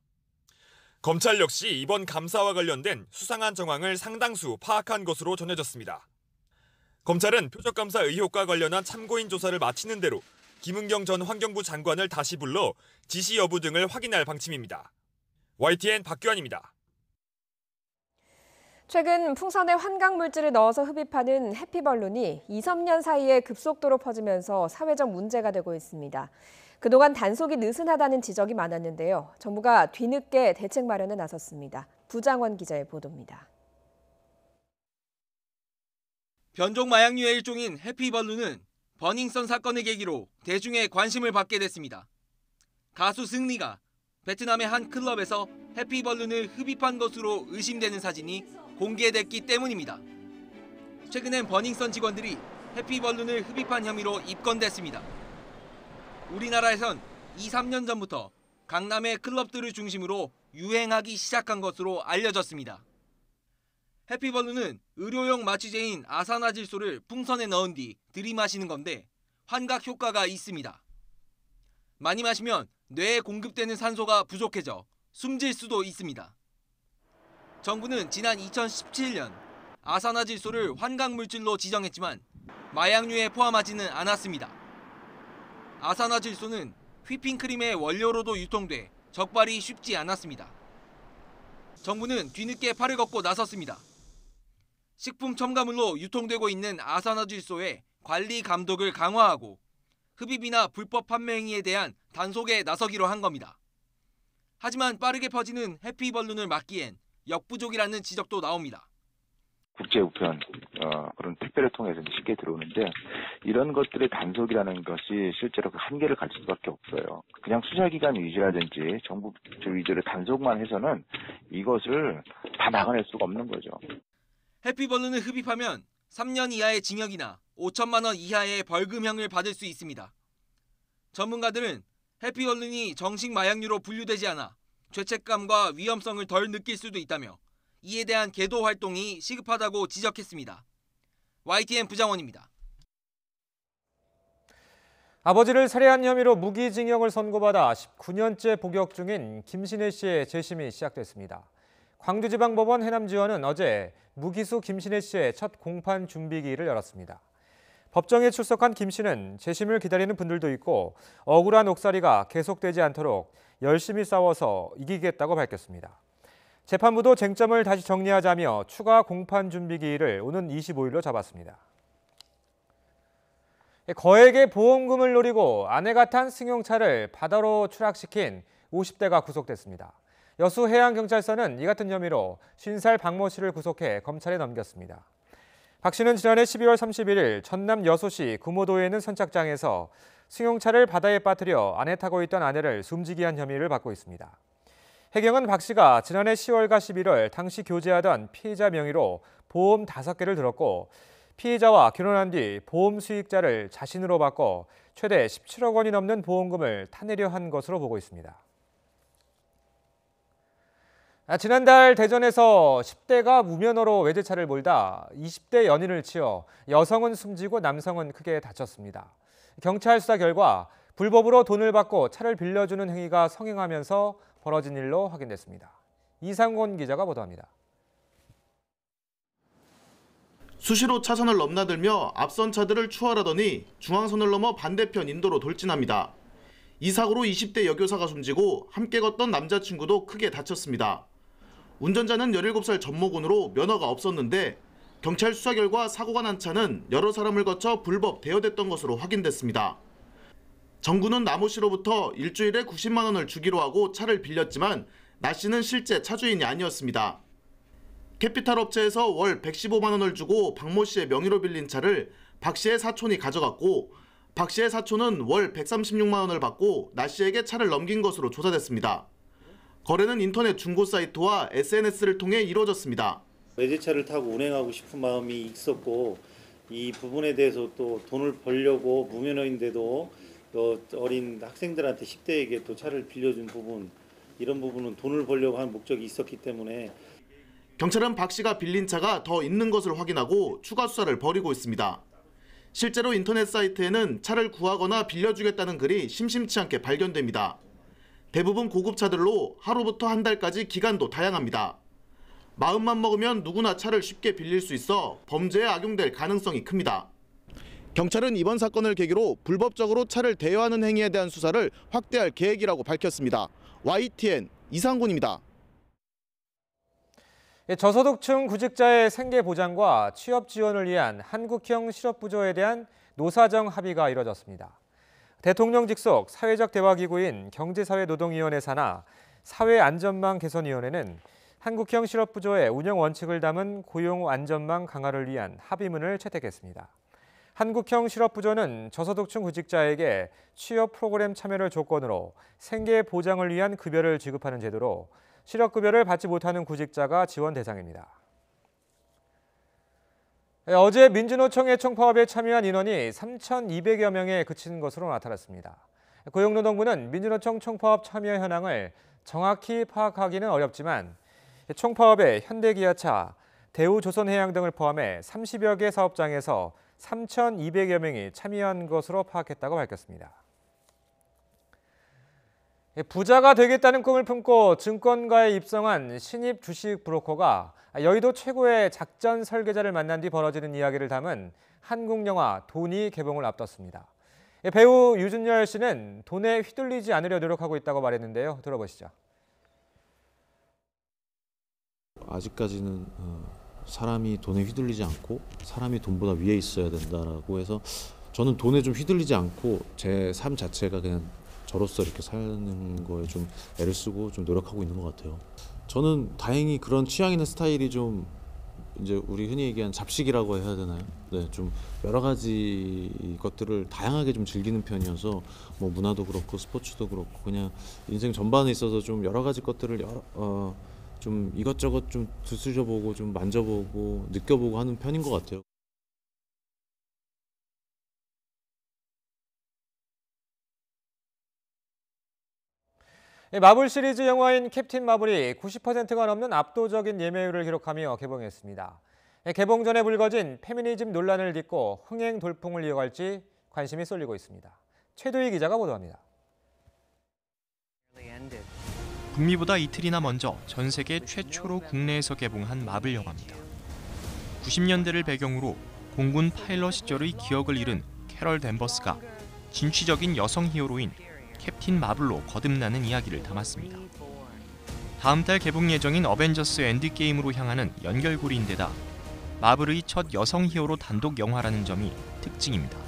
검찰 역시 이번 감사와 관련된 수상한 정황을 상당수 파악한 것으로 전해졌습니다. 검찰은 표적감사 의혹과 관련한 참고인 조사를 마치는 대로 김은경 전 환경부 장관을 다시 불러 지시 여부 등을 확인할 방침입니다. YTN 박규환입니다.
최근 풍선에 환각물질을 넣어서 흡입하는 해피벌룬이 2, 3년 사이에 급속도로 퍼지면서 사회적 문제가 되고 있습니다. 그동안 단속이 느슨하다는 지적이 많았는데요. 정부가 뒤늦게 대책 마련에 나섰습니다. 부장원 기자의 보도입니다.
변종 마약류의 일종인 해피벌룬은 버닝썬 사건을 계기로 대중의 관심을 받게 됐습니다. 가수 승리가 베트남의 한 클럽에서 해피벌룬을 흡입한 것으로 의심되는 사진이 공개됐기 때문입니다. 최근엔 버닝썬 직원들이 해피벌룬을 흡입한 혐의로 입건됐습니다. 우리나라에선 2, 3년 전부터 강남의 클럽들을 중심으로 유행하기 시작한 것으로 알려졌습니다. 해피벌룬은 의료용 마취제인 아산화질소를 풍선에 넣은 뒤 들이마시는 건데 환각 효과가 있습니다. 많이 마시면 뇌에 공급되는 산소가 부족해져 숨질 수도 있습니다. 정부는 지난 2017년 아산화질소를 환각물질로 지정했지만 마약류에 포함하지는 않았습니다. 아산화질소는 휘핑크림의 원료로도 유통돼 적발이 쉽지 않았습니다. 정부는 뒤늦게 팔을 걷고 나섰습니다. 식품 첨가물로 유통되고 있는 아산화질소의 관리 감독을 강화하고 흡입이나 불법 판매 행위에 대한 단속에 나서기로 한 겁니다. 하지만 빠르게 퍼지는 해피벌룬을 막기엔 역부족이라는 지적도 나옵니다.
국제 우편 그런 택배를 통해서 쉽게 들어오는데 이런 것들의 단속이라는 것이 실제로 그 한계를 가질 수밖에 없어요. 그냥 수사기관 위주라든지 정부 위주로 단속만 해서는 이것을 다 막아낼 수가 없는 거죠.
해피벌룬을 흡입하면 3년 이하의 징역이나 5천만 원 이하의 벌금형을 받을 수 있습니다. 전문가들은 해피벌룬이 정식 마약류로 분류되지 않아 죄책감과 위험성을 덜 느낄 수도 있다며 이에 대한 계도 활동이 시급하다고 지적했습니다. YTN 부장원입니다.
아버지를 살해한 혐의로 무기징역을 선고받아 19년째 복역 중인 김신혜 씨의 재심이 시작됐습니다. 광주지방법원 해남지원은 어제 무기수 김신혜 씨의 첫 공판 준비기일을 열었습니다. 법정에 출석한 김 씨는 재심을 기다리는 분들도 있고 억울한 옥살이가 계속되지 않도록 열심히 싸워서 이기겠다고 밝혔습니다. 재판부도 쟁점을 다시 정리하자며 추가 공판 준비기일을 오는 25일로 잡았습니다. 거액의 보험금을 노리고 아내가 탄 승용차를 바다로 추락시킨 50대가 구속됐습니다. 여수해양경찰서는 이 같은 혐의로 50살 박모 씨를 구속해 검찰에 넘겼습니다. 박 씨는 지난해 12월 31일 전남 여수시 구모도에 있는 선착장에서 승용차를 바다에 빠뜨려 안에 타고 있던 아내를 숨지게 한 혐의를 받고 있습니다. 해경은 박 씨가 지난해 10월과 11월 당시 교제하던 피해자 명의로 보험 5개를 들었고 피해자와 결혼한 뒤 보험 수익자를 자신으로 바꿔 최대 17억 원이 넘는 보험금을 타내려 한 것으로 보고 있습니다. 지난달 대전에서 10대가 무면허로 외제차를 몰다 20대 연인을 치어 여성은 숨지고 남성은 크게 다쳤습니다. 경찰 수사 결과 불법으로 돈을 받고 차를 빌려주는 행위가 성행하면서 벌어진 일로 확인됐습니다. 이상곤 기자가 보도합니다.
수시로 차선을 넘나들며 앞선 차들을 추월하더니 중앙선을 넘어 반대편 인도로 돌진합니다. 이 사고로 20대 여교사가 숨지고 함께 걷던 남자친구도 크게 다쳤습니다. 운전자는 17살 전모군으로 면허가 없었는데 경찰 수사 결과 사고가 난 차는 여러 사람을 거쳐 불법 대여됐던 것으로 확인됐습니다. 정구는 나모 씨로부터 일주일에 90만 원을 주기로 하고 차를 빌렸지만 나 씨는 실제 차주인이 아니었습니다. 캐피탈 업체에서 월 115만 원을 주고 박모 씨의 명의로 빌린 차를 박 씨의 사촌이 가져갔고 박 씨의 사촌은 월 136만 원을 받고 나 씨에게 차를 넘긴 것으로 조사됐습니다. 거래는 인터넷 중고 사이트와 SNS를 통해 이루어졌습니다.
외제차를 타고 운행하고 싶은 마음이 있었고 이 부분에 대해서 또 돈을 벌려고 무면허인데도 어린 학생들한테 10대에게 또 차를 빌려준 부분, 이런 부분은 돈을 벌려고 하는 목적이 있었기 때문에
경찰은 박 씨가 빌린 차가 더 있는 것을 확인하고 추가 수사를 벌이고 있습니다. 실제로 인터넷 사이트에는 차를 구하거나 빌려주겠다는 글이 심심치 않게 발견됩니다. 대부분 고급차들로 하루부터 한 달까지 기간도 다양합니다. 마음만 먹으면 누구나 차를 쉽게 빌릴 수 있어 범죄에 악용될 가능성이 큽니다. 경찰은 이번 사건을 계기로 불법적으로 차를 대여하는 행위에 대한 수사를 확대할 계획이라고 밝혔습니다. YTN 이상곤입니다.
저소득층 구직자의 생계 보장과 취업 지원을 위한 한국형 실업부조에 대한 노사정 합의가 이뤄졌습니다. 대통령 직속 사회적 대화기구인 경제사회노동위원회 산하 사회안전망 개선위원회는 한국형 실업부조의 운영 원칙을 담은 고용안전망 강화를 위한 합의문을 채택했습니다. 한국형 실업부조는 저소득층 구직자에게 취업 프로그램 참여를 조건으로 생계 보장을 위한 급여를 지급하는 제도로 실업급여를 받지 못하는 구직자가 지원 대상입니다. 어제 민주노총의 총파업에 참여한 인원이 3,200여 명에 그친 것으로 나타났습니다. 고용노동부는 민주노총 총파업 참여 현황을 정확히 파악하기는 어렵지만 총파업에 현대기아차, 대우조선해양 등을 포함해 30여 개 사업장에서 3,200여 명이 참여한 것으로 파악했다고 밝혔습니다. 부자가 되겠다는 꿈을 품고 증권가에 입성한 신입 주식 브로커가 여의도 최고의 작전 설계자를 만난 뒤 벌어지는 이야기를 담은 한국 영화 돈이 개봉을 앞뒀습니다. 배우 유준열 씨는 돈에 휘둘리지 않으려 노력하고 있다고 말했는데요. 들어보시죠.
아직까지는 사람이 돈에 휘둘리지 않고 사람이 돈보다 위에 있어야 된다라고 해서 저는 돈에 좀 휘둘리지 않고 제 삶 자체가 그냥 저로서 이렇게 사는 거에 좀 애를 쓰고 좀 노력하고 있는 것 같아요. 저는 다행히 그런 취향이나 스타일이 좀 이제 우리 흔히 얘기하는 잡식이라고 해야 되나요? 네, 좀 여러 가지 것들을 다양하게 좀 즐기는 편이어서 뭐 문화도 그렇고 스포츠도 그렇고 그냥 인생 전반에 있어서 좀 여러 가지 것들을 좀 이것저것 좀 두드려보고 좀 만져보고 느껴보고 하는 편인 것 같아요.
마블 시리즈 영화인 캡틴 마블이 90%가 넘는 압도적인 예매율을 기록하며 개봉했습니다. 개봉 전에 불거진 페미니즘 논란을 딛고 흥행 돌풍을 이어갈지 관심이 쏠리고 있습니다. 최도희 기자가 보도합니다.
북미보다 이틀이나 먼저 전 세계 최초로 국내에서 개봉한 마블 영화입니다. 90년대를 배경으로 공군 파일럿 시절의 기억을 잃은 캐럴 댄버스가 진취적인 여성 히어로인 캡틴 마블로 거듭나는 이야기를 담았습니다. 다음 달 개봉 예정인 어벤져스 엔드게임으로 향하는 연결고리인데다 마블의 첫 여성 히어로 단독 영화라는 점이 특징입니다.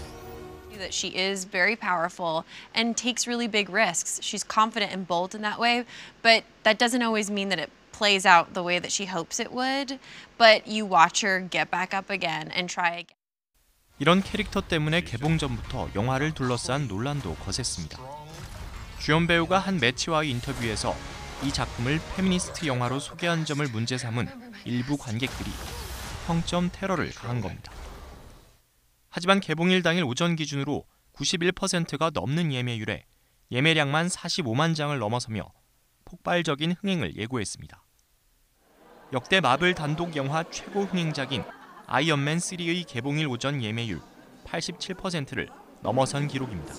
That she is very powerful and takes really big risks. She's confident and bold in that way, but that doesn't always mean that it plays out the way that she hopes it would. But you watch her get back up again and try again.
이런 캐릭터 때문에 개봉 전부터 영화를 둘러싼 논란도 거셌습니다. 주연 배우가 한 매체와의 인터뷰에서 이 작품을 페미니스트 영화로 소개한 점을 문제 삼은 일부 관객들이 평점 테러를 가한 겁니다. 하지만 개봉일 당일 오전 기준으로 91%가 넘는 예매율에 예매량만 45만 장을 넘어서며 폭발적인 흥행을 예고했습니다. 역대 마블 단독 영화 최고 흥행작인 아이언맨 3의 개봉일 오전 예매율 87%를 넘어선 기록입니다.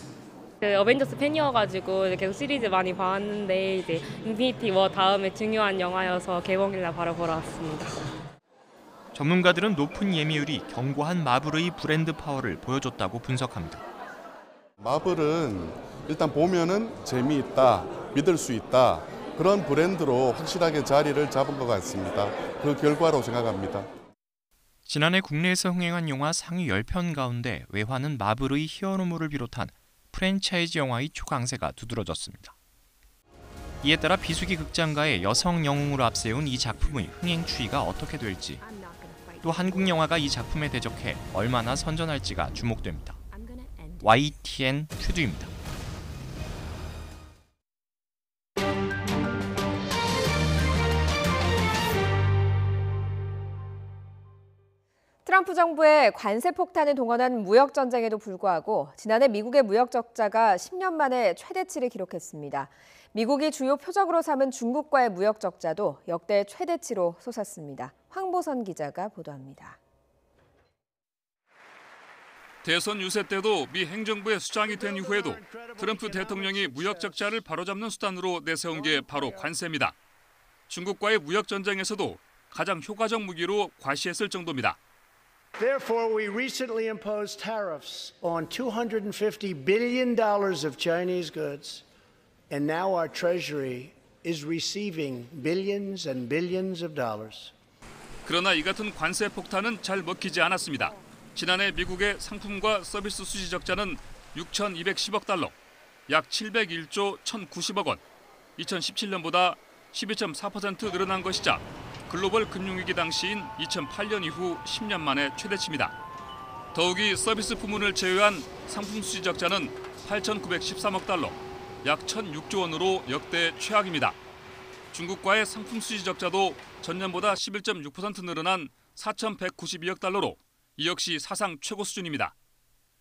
어벤져스 팬이어가지고 계속 시리즈 많이 봤는데 이제 인피니티 워 다음에 중요한 영화여서 개봉일날 바로 보러 왔습니다.
전문가들은 높은 예매율이 견고한 마블의 브랜드 파워를 보여줬다고 분석합니다.
마블은 일단 보면은 재미있다, 믿을 수 있다 그런 브랜드로 확실하게 자리를 잡은 것 같습니다. 그 결과로 생각합니다.
지난해 국내에서 흥행한 영화 상위 10편 가운데 외화는 마블의 히어로물을 비롯한 프랜차이즈 영화의 초강세가 두드러졌습니다. 이에 따라 비수기 극장가의 여성 영웅으로 앞세운 이 작품의 흥행 추이가 어떻게 될지, 또 한국 영화가 이 작품에 대적해 얼마나 선전할지가 주목됩니다. YTN 최두입니다.
트럼프 정부의 관세 폭탄을 동원한 무역 전쟁에도 불구하고 지난해 미국의 무역 적자가 10년 만에 최대치를 기록했습니다. 미국이 주요 표적으로 삼은 중국과의 무역 적자도 역대 최대치로 솟았습니다. 황보선 기자가 보도합니다.
대선 유세 때도 미 행정부의 수장이 된 이후에도 트럼프 대통령이 무역 적자를 바로잡는 수단으로 내세운 게 바로 관세입니다. 중국과의 무역 전쟁에서도 가장 효과적 무기로 과시했을 정도입니다.
Therefore, we recently imposed tariffs on $250 billion of Chinese goods, and now our Treasury is receiving billions and billions of dollars.
그러나 이 같은 관세 폭탄은 잘 먹히지 않았습니다. 지난해 미국의 상품과 서비스 수지 적자는 6,210억 달러, 약 701조 1,090억 원, 2017년보다 12.4% 늘어난 것이자 글로벌 금융위기 당시인 2008년 이후 10년 만에 최대치입니다. 더욱이 서비스 부문을 제외한 상품 수지 적자는 8,913억 달러, 약 1,006조 원으로 역대 최악입니다. 중국과의 상품 수지 적자도 전년보다 11.6% 늘어난 4,192억 달러로 이 역시 사상 최고 수준입니다.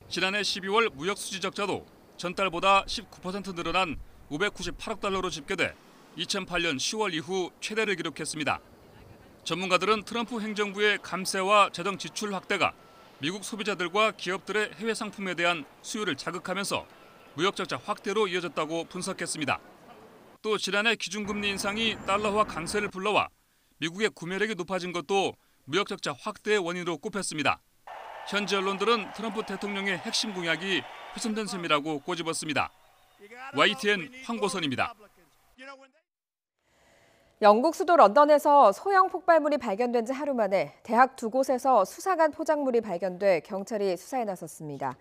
지난해 12월 무역 수지 적자도 전달보다 19% 늘어난 598억 달러로 집계돼 2008년 10월 이후 최대를 기록했습니다. 전문가들은 트럼프 행정부의 감세와 재정 지출 확대가 미국 소비자들과 기업들의 해외 상품에 대한 수요를 자극하면서 무역 적자 확대로 이어졌다고 분석했습니다. 또 지난해 기준금리 인상이 달러화 강세를 불러와 미국의 구매력이 높아진 것도 무역 적자 확대의 원인으로 꼽혔습니다. 현지 언론들은 트럼프 대통령의 핵심 공약이 훼손된 셈이라고 꼬집었습니다. YTN 황보선입니다.
영국 수도 런던에서 소형 폭발물이 발견된 지 하루 만에 대학 두 곳에서 수상한 포장물이 발견돼 경찰이 수사에 나섰습니다.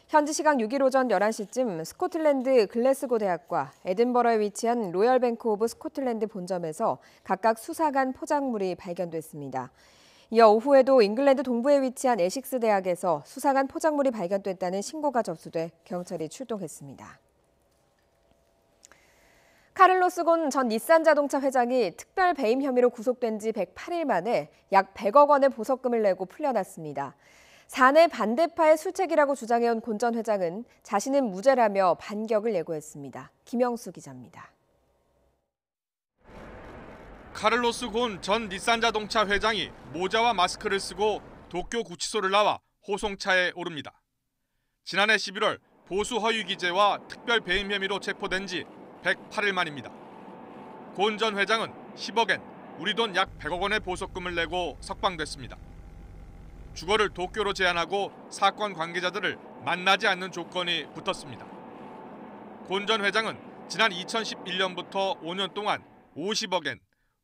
현지 시각 6일 오전 11시쯤 스코틀랜드 글래스고 대학과 에든버러에 위치한 로열 뱅크 오브 스코틀랜드 본점에서 각각 수상한 포장물이 발견됐습니다. 이어 오후에도 잉글랜드 동부에 위치한 에식스 대학에서 수상한 포장물이 발견됐다는 신고가 접수돼 경찰이 출동했습니다. 카를로스 곤 전 닛산 자동차 회장이 특별 배임 혐의로 구속된 지 108일 만에 약 100억 원의 보석금을 내고 풀려났습니다. 사내 반대파의 수책이라고 주장해온 곤 전 회장은 자신은 무죄라며 반격을 예고했습니다. 김영수 기자입니다.
카를로스 곤 전 닛산 자동차 회장이 모자와 마스크를 쓰고 도쿄 구치소를 나와 호송차에 오릅니다. 지난해 11월 보수 허위 기재와 특별 배임 혐의로 체포된 지 108일 만입니다. 곤 전 회장은 10억엔, 우리 돈 약 100억 원의 보석금을 내고 석방됐습니다. 주거를 도쿄로 제한하고 사건 관계자들을 만나지 않는 조건이 붙었습니다. 곤 전 회장은 지난 2011년부터 5년 동안 50억엔,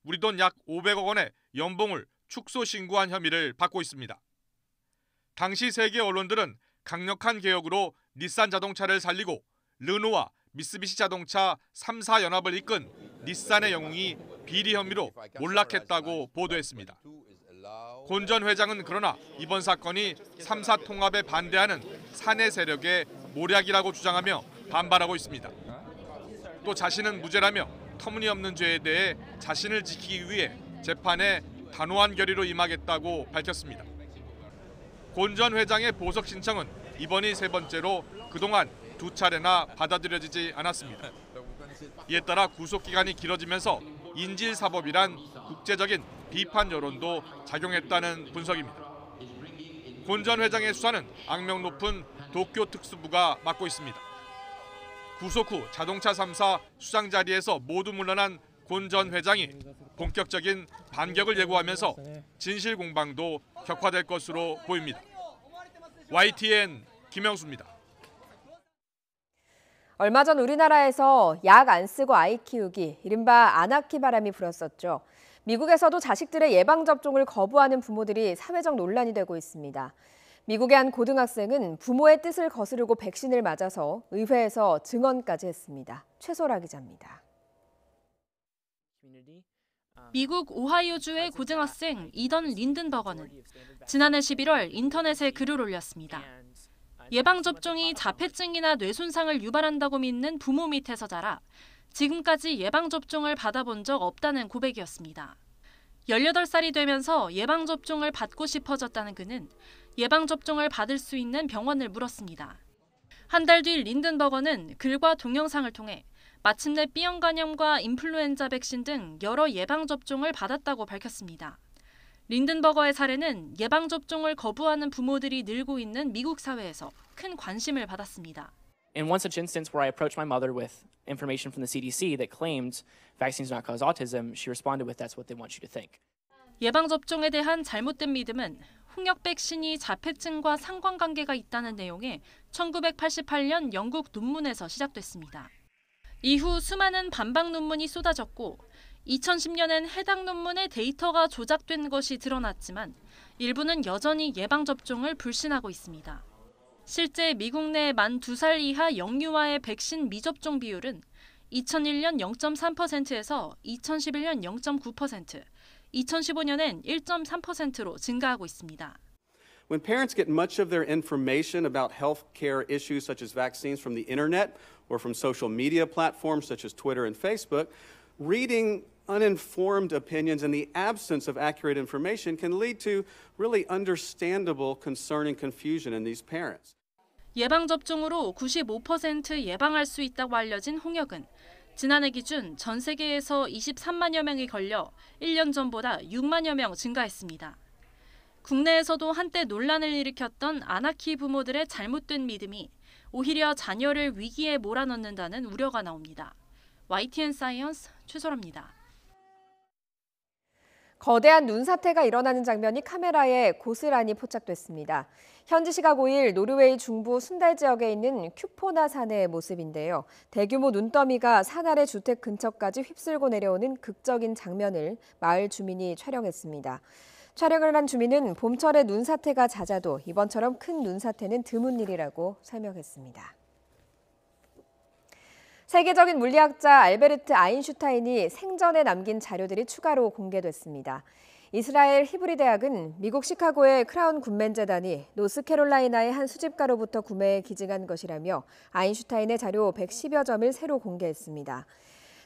우리 돈 약 500억 원의 연봉을 축소 신고한 혐의를 받고 있습니다. 당시 세계 언론들은 강력한 개혁으로 닛산 자동차를 살리고 르노와 미쓰비시 자동차 3사 연합을 이끈 닛산의 영웅이 비리 혐의로 몰락했다고 보도했습니다. 곤 전 회장은 그러나 이번 사건이 3사 통합에 반대하는 사내 세력의 모략이라고 주장하며 반발하고 있습니다. 또 자신은 무죄라며 터무니없는 죄에 대해 자신을 지키기 위해 재판에 단호한 결의로 임하겠다고 밝혔습니다. 곤 전 회장의 보석 신청은 이번이 세 번째로 그동안 2차례나 받아들여지지 않았습니다. 이에 따라 구속기간이 길어지면서 인질사법이란 국제적인 비판 여론도 작용했다는 분석입니다. 곤 전 회장의 수사는 악명 높은 도쿄 특수부가 맡고 있습니다. 구속 후 자동차 3사 수장 자리에서 모두 물러난 곤 전 회장이 본격적인 반격을 예고하면서 진실 공방도 격화될 것으로 보입니다. YTN 김영수입니다.
얼마 전 우리나라에서 약 안 쓰고 아이 키우기, 이른바 안아키 바람이 불었었죠. 미국에서도 자식들의 예방접종을 거부하는 부모들이 사회적 논란이 되고 있습니다. 미국의 한 고등학생은 부모의 뜻을 거스르고 백신을 맞아서 의회에서 증언까지 했습니다. 최소라 기자입니다.
미국 오하이오주의 고등학생 이던 린든버거는 지난해 11월 인터넷에 글을 올렸습니다. 예방접종이 자폐증이나 뇌손상을 유발한다고 믿는 부모 밑에서 자라 지금까지 예방접종을 받아본 적 없다는 고백이었습니다. 18살이 되면서 예방접종을 받고 싶어졌다는 그는 예방접종을 받을 수 있는 병원을 물었습니다. 한 달 뒤 린든버거는 글과 동영상을 통해 마침내 B형 간염과 인플루엔자 백신 등 여러 예방접종을 받았다고 밝혔습니다. 린든버거의 사례는 예방접종을 거부하는 부모들이 늘고 있는 미국 사회에서 큰 관심을 받았습니다.
In one such instance where I approached my mother with information from the CDC that claimed vaccines do not cause autism, she responded with, "That's what they want you to think."
예방접종에 대한 잘못된 믿음은 홍역 백신이 자폐증과 상관관계가 있다는 내용의 1988년 영국 논문에서 시작됐습니다. 이후 수많은 반박 논문이 쏟아졌고 2010년엔 해당 논문의 데이터가 조작된 것이 드러났지만 일부는 여전히 예방접종을 불신하고 있습니다. 실제 미국 내 만 2살 이하 영유아의 백신 미접종 비율은 2001년 0.3%에서 2011년 0.9%, 2015년엔 1.3%로 증가하고 있습니다.
When parents get much of their information about healthcare issues such as vaccines from the internet or from social media platforms such as Twitter and Facebook, reading uninformed opinions in the absence of accurate information can lead to really understandable concern and confusion in these parents.
예방접종으로 95% 예방할 수 있다고 알려진 홍역은 지난해 기준 전 세계에서 23만여 명이 걸려 1년 전보다 6만여 명 증가했습니다. 국내에서도 한때 논란을 일으켰던 아나키 부모들의 잘못된 믿음이 오히려 자녀를 위기에 몰아넣는다는 우려가 나옵니다. YTN 사이언스 최소라입니다.
거대한 눈사태가 일어나는 장면이 카메라에 고스란히 포착됐습니다. 현지 시각 5일 노르웨이 중부 순달 지역에 있는 큐포나 산의 모습인데요. 대규모 눈더미가 산 아래 주택 근처까지 휩쓸고 내려오는 극적인 장면을 마을 주민이 촬영했습니다. 촬영을 한 주민은 봄철에 눈사태가 잦아도 이번처럼 큰 눈사태는 드문 일이라고 설명했습니다. 세계적인 물리학자 알베르트 아인슈타인이 생전에 남긴 자료들이 추가로 공개됐습니다. 이스라엘 히브리 대학은 미국 시카고의 크라운 굿맨 재단이 노스캐롤라이나의 한 수집가로부터 구매해 기증한 것이라며 아인슈타인의 자료 110여 점을 새로 공개했습니다.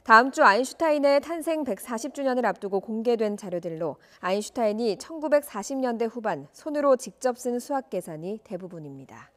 다음 주 아인슈타인의 탄생 140주년을 앞두고 공개된 자료들로 아인슈타인이 1940년대 후반 손으로 직접 쓴 수학 계산이 대부분입니다.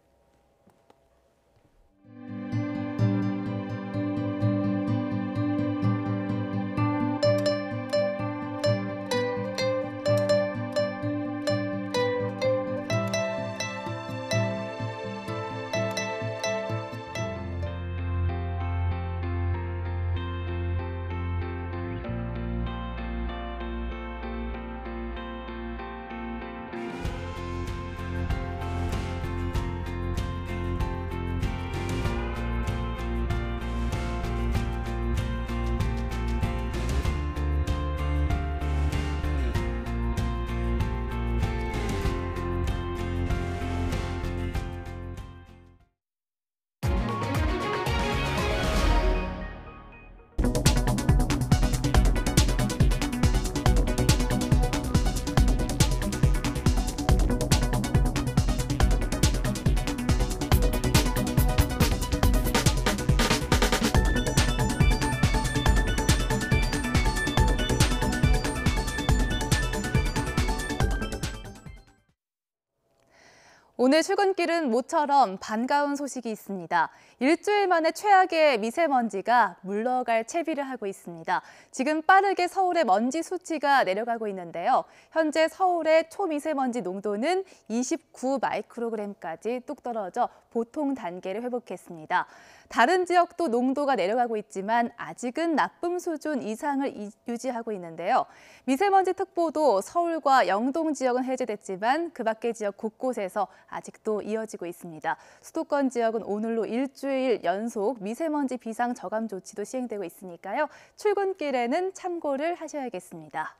오늘 출근길은 모처럼 반가운 소식이 있습니다. 일주일 만에 최악의 미세먼지가 물러갈 채비를 하고 있습니다. 지금 빠르게 서울의 먼지 수치가 내려가고 있는데요. 현재 서울의 초미세먼지 농도는 29 마이크로그램까지 뚝 떨어져 보통 단계를 회복했습니다. 다른 지역도 농도가 내려가고 있지만 아직은 나쁨 수준 이상을 유지하고 있는데요. 미세먼지 특보도 서울과 영동 지역은 해제됐지만 그 밖의 지역 곳곳에서 아직도 이어지고 있습니다. 수도권 지역은 오늘로 일주일 연속 미세먼지 비상 저감 조치도 시행되고 있으니까요. 출근길에는 참고를 하셔야겠습니다.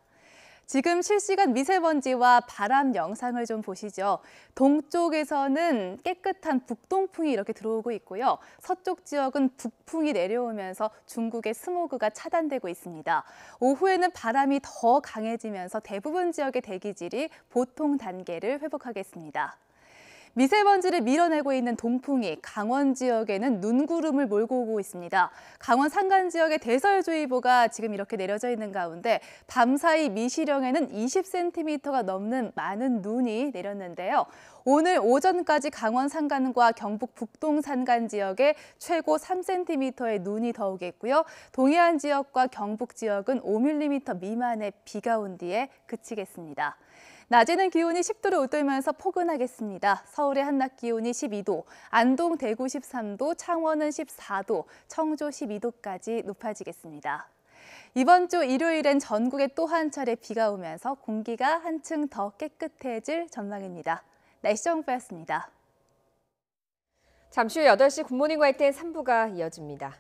지금 실시간 미세먼지와 바람 영상을 좀 보시죠. 동쪽에서는 깨끗한 북동풍이 이렇게 들어오고 있고요. 서쪽 지역은 북풍이 내려오면서 중국의 스모그가 차단되고 있습니다. 오후에는 바람이 더 강해지면서 대부분 지역의 대기질이 보통 단계를 회복하겠습니다. 미세먼지를 밀어내고 있는 동풍이 강원 지역에는 눈구름을 몰고 오고 있습니다. 강원 산간 지역의 대설주의보가 지금 이렇게 내려져 있는 가운데 밤사이 미시령에는 20cm가 넘는 많은 눈이 내렸는데요. 오늘 오전까지 강원 산간과 경북 북동 산간 지역에 최고 3cm의 눈이 더 오겠고요. 동해안 지역과 경북 지역은 5mm 미만의 비가 온 뒤에 그치겠습니다. 낮에는 기온이 10도를 웃돌면서 포근하겠습니다. 서울의 한낮 기온이 12도, 안동, 대구 13도, 창원은 14도, 청주 12도까지 높아지겠습니다. 이번 주 일요일엔 전국에 또 한 차례 비가 오면서 공기가 한층 더 깨끗해질 전망입니다. 날씨 정보였습니다.
잠시 후 8시 굿모닝 화이트의 3부가 이어집니다.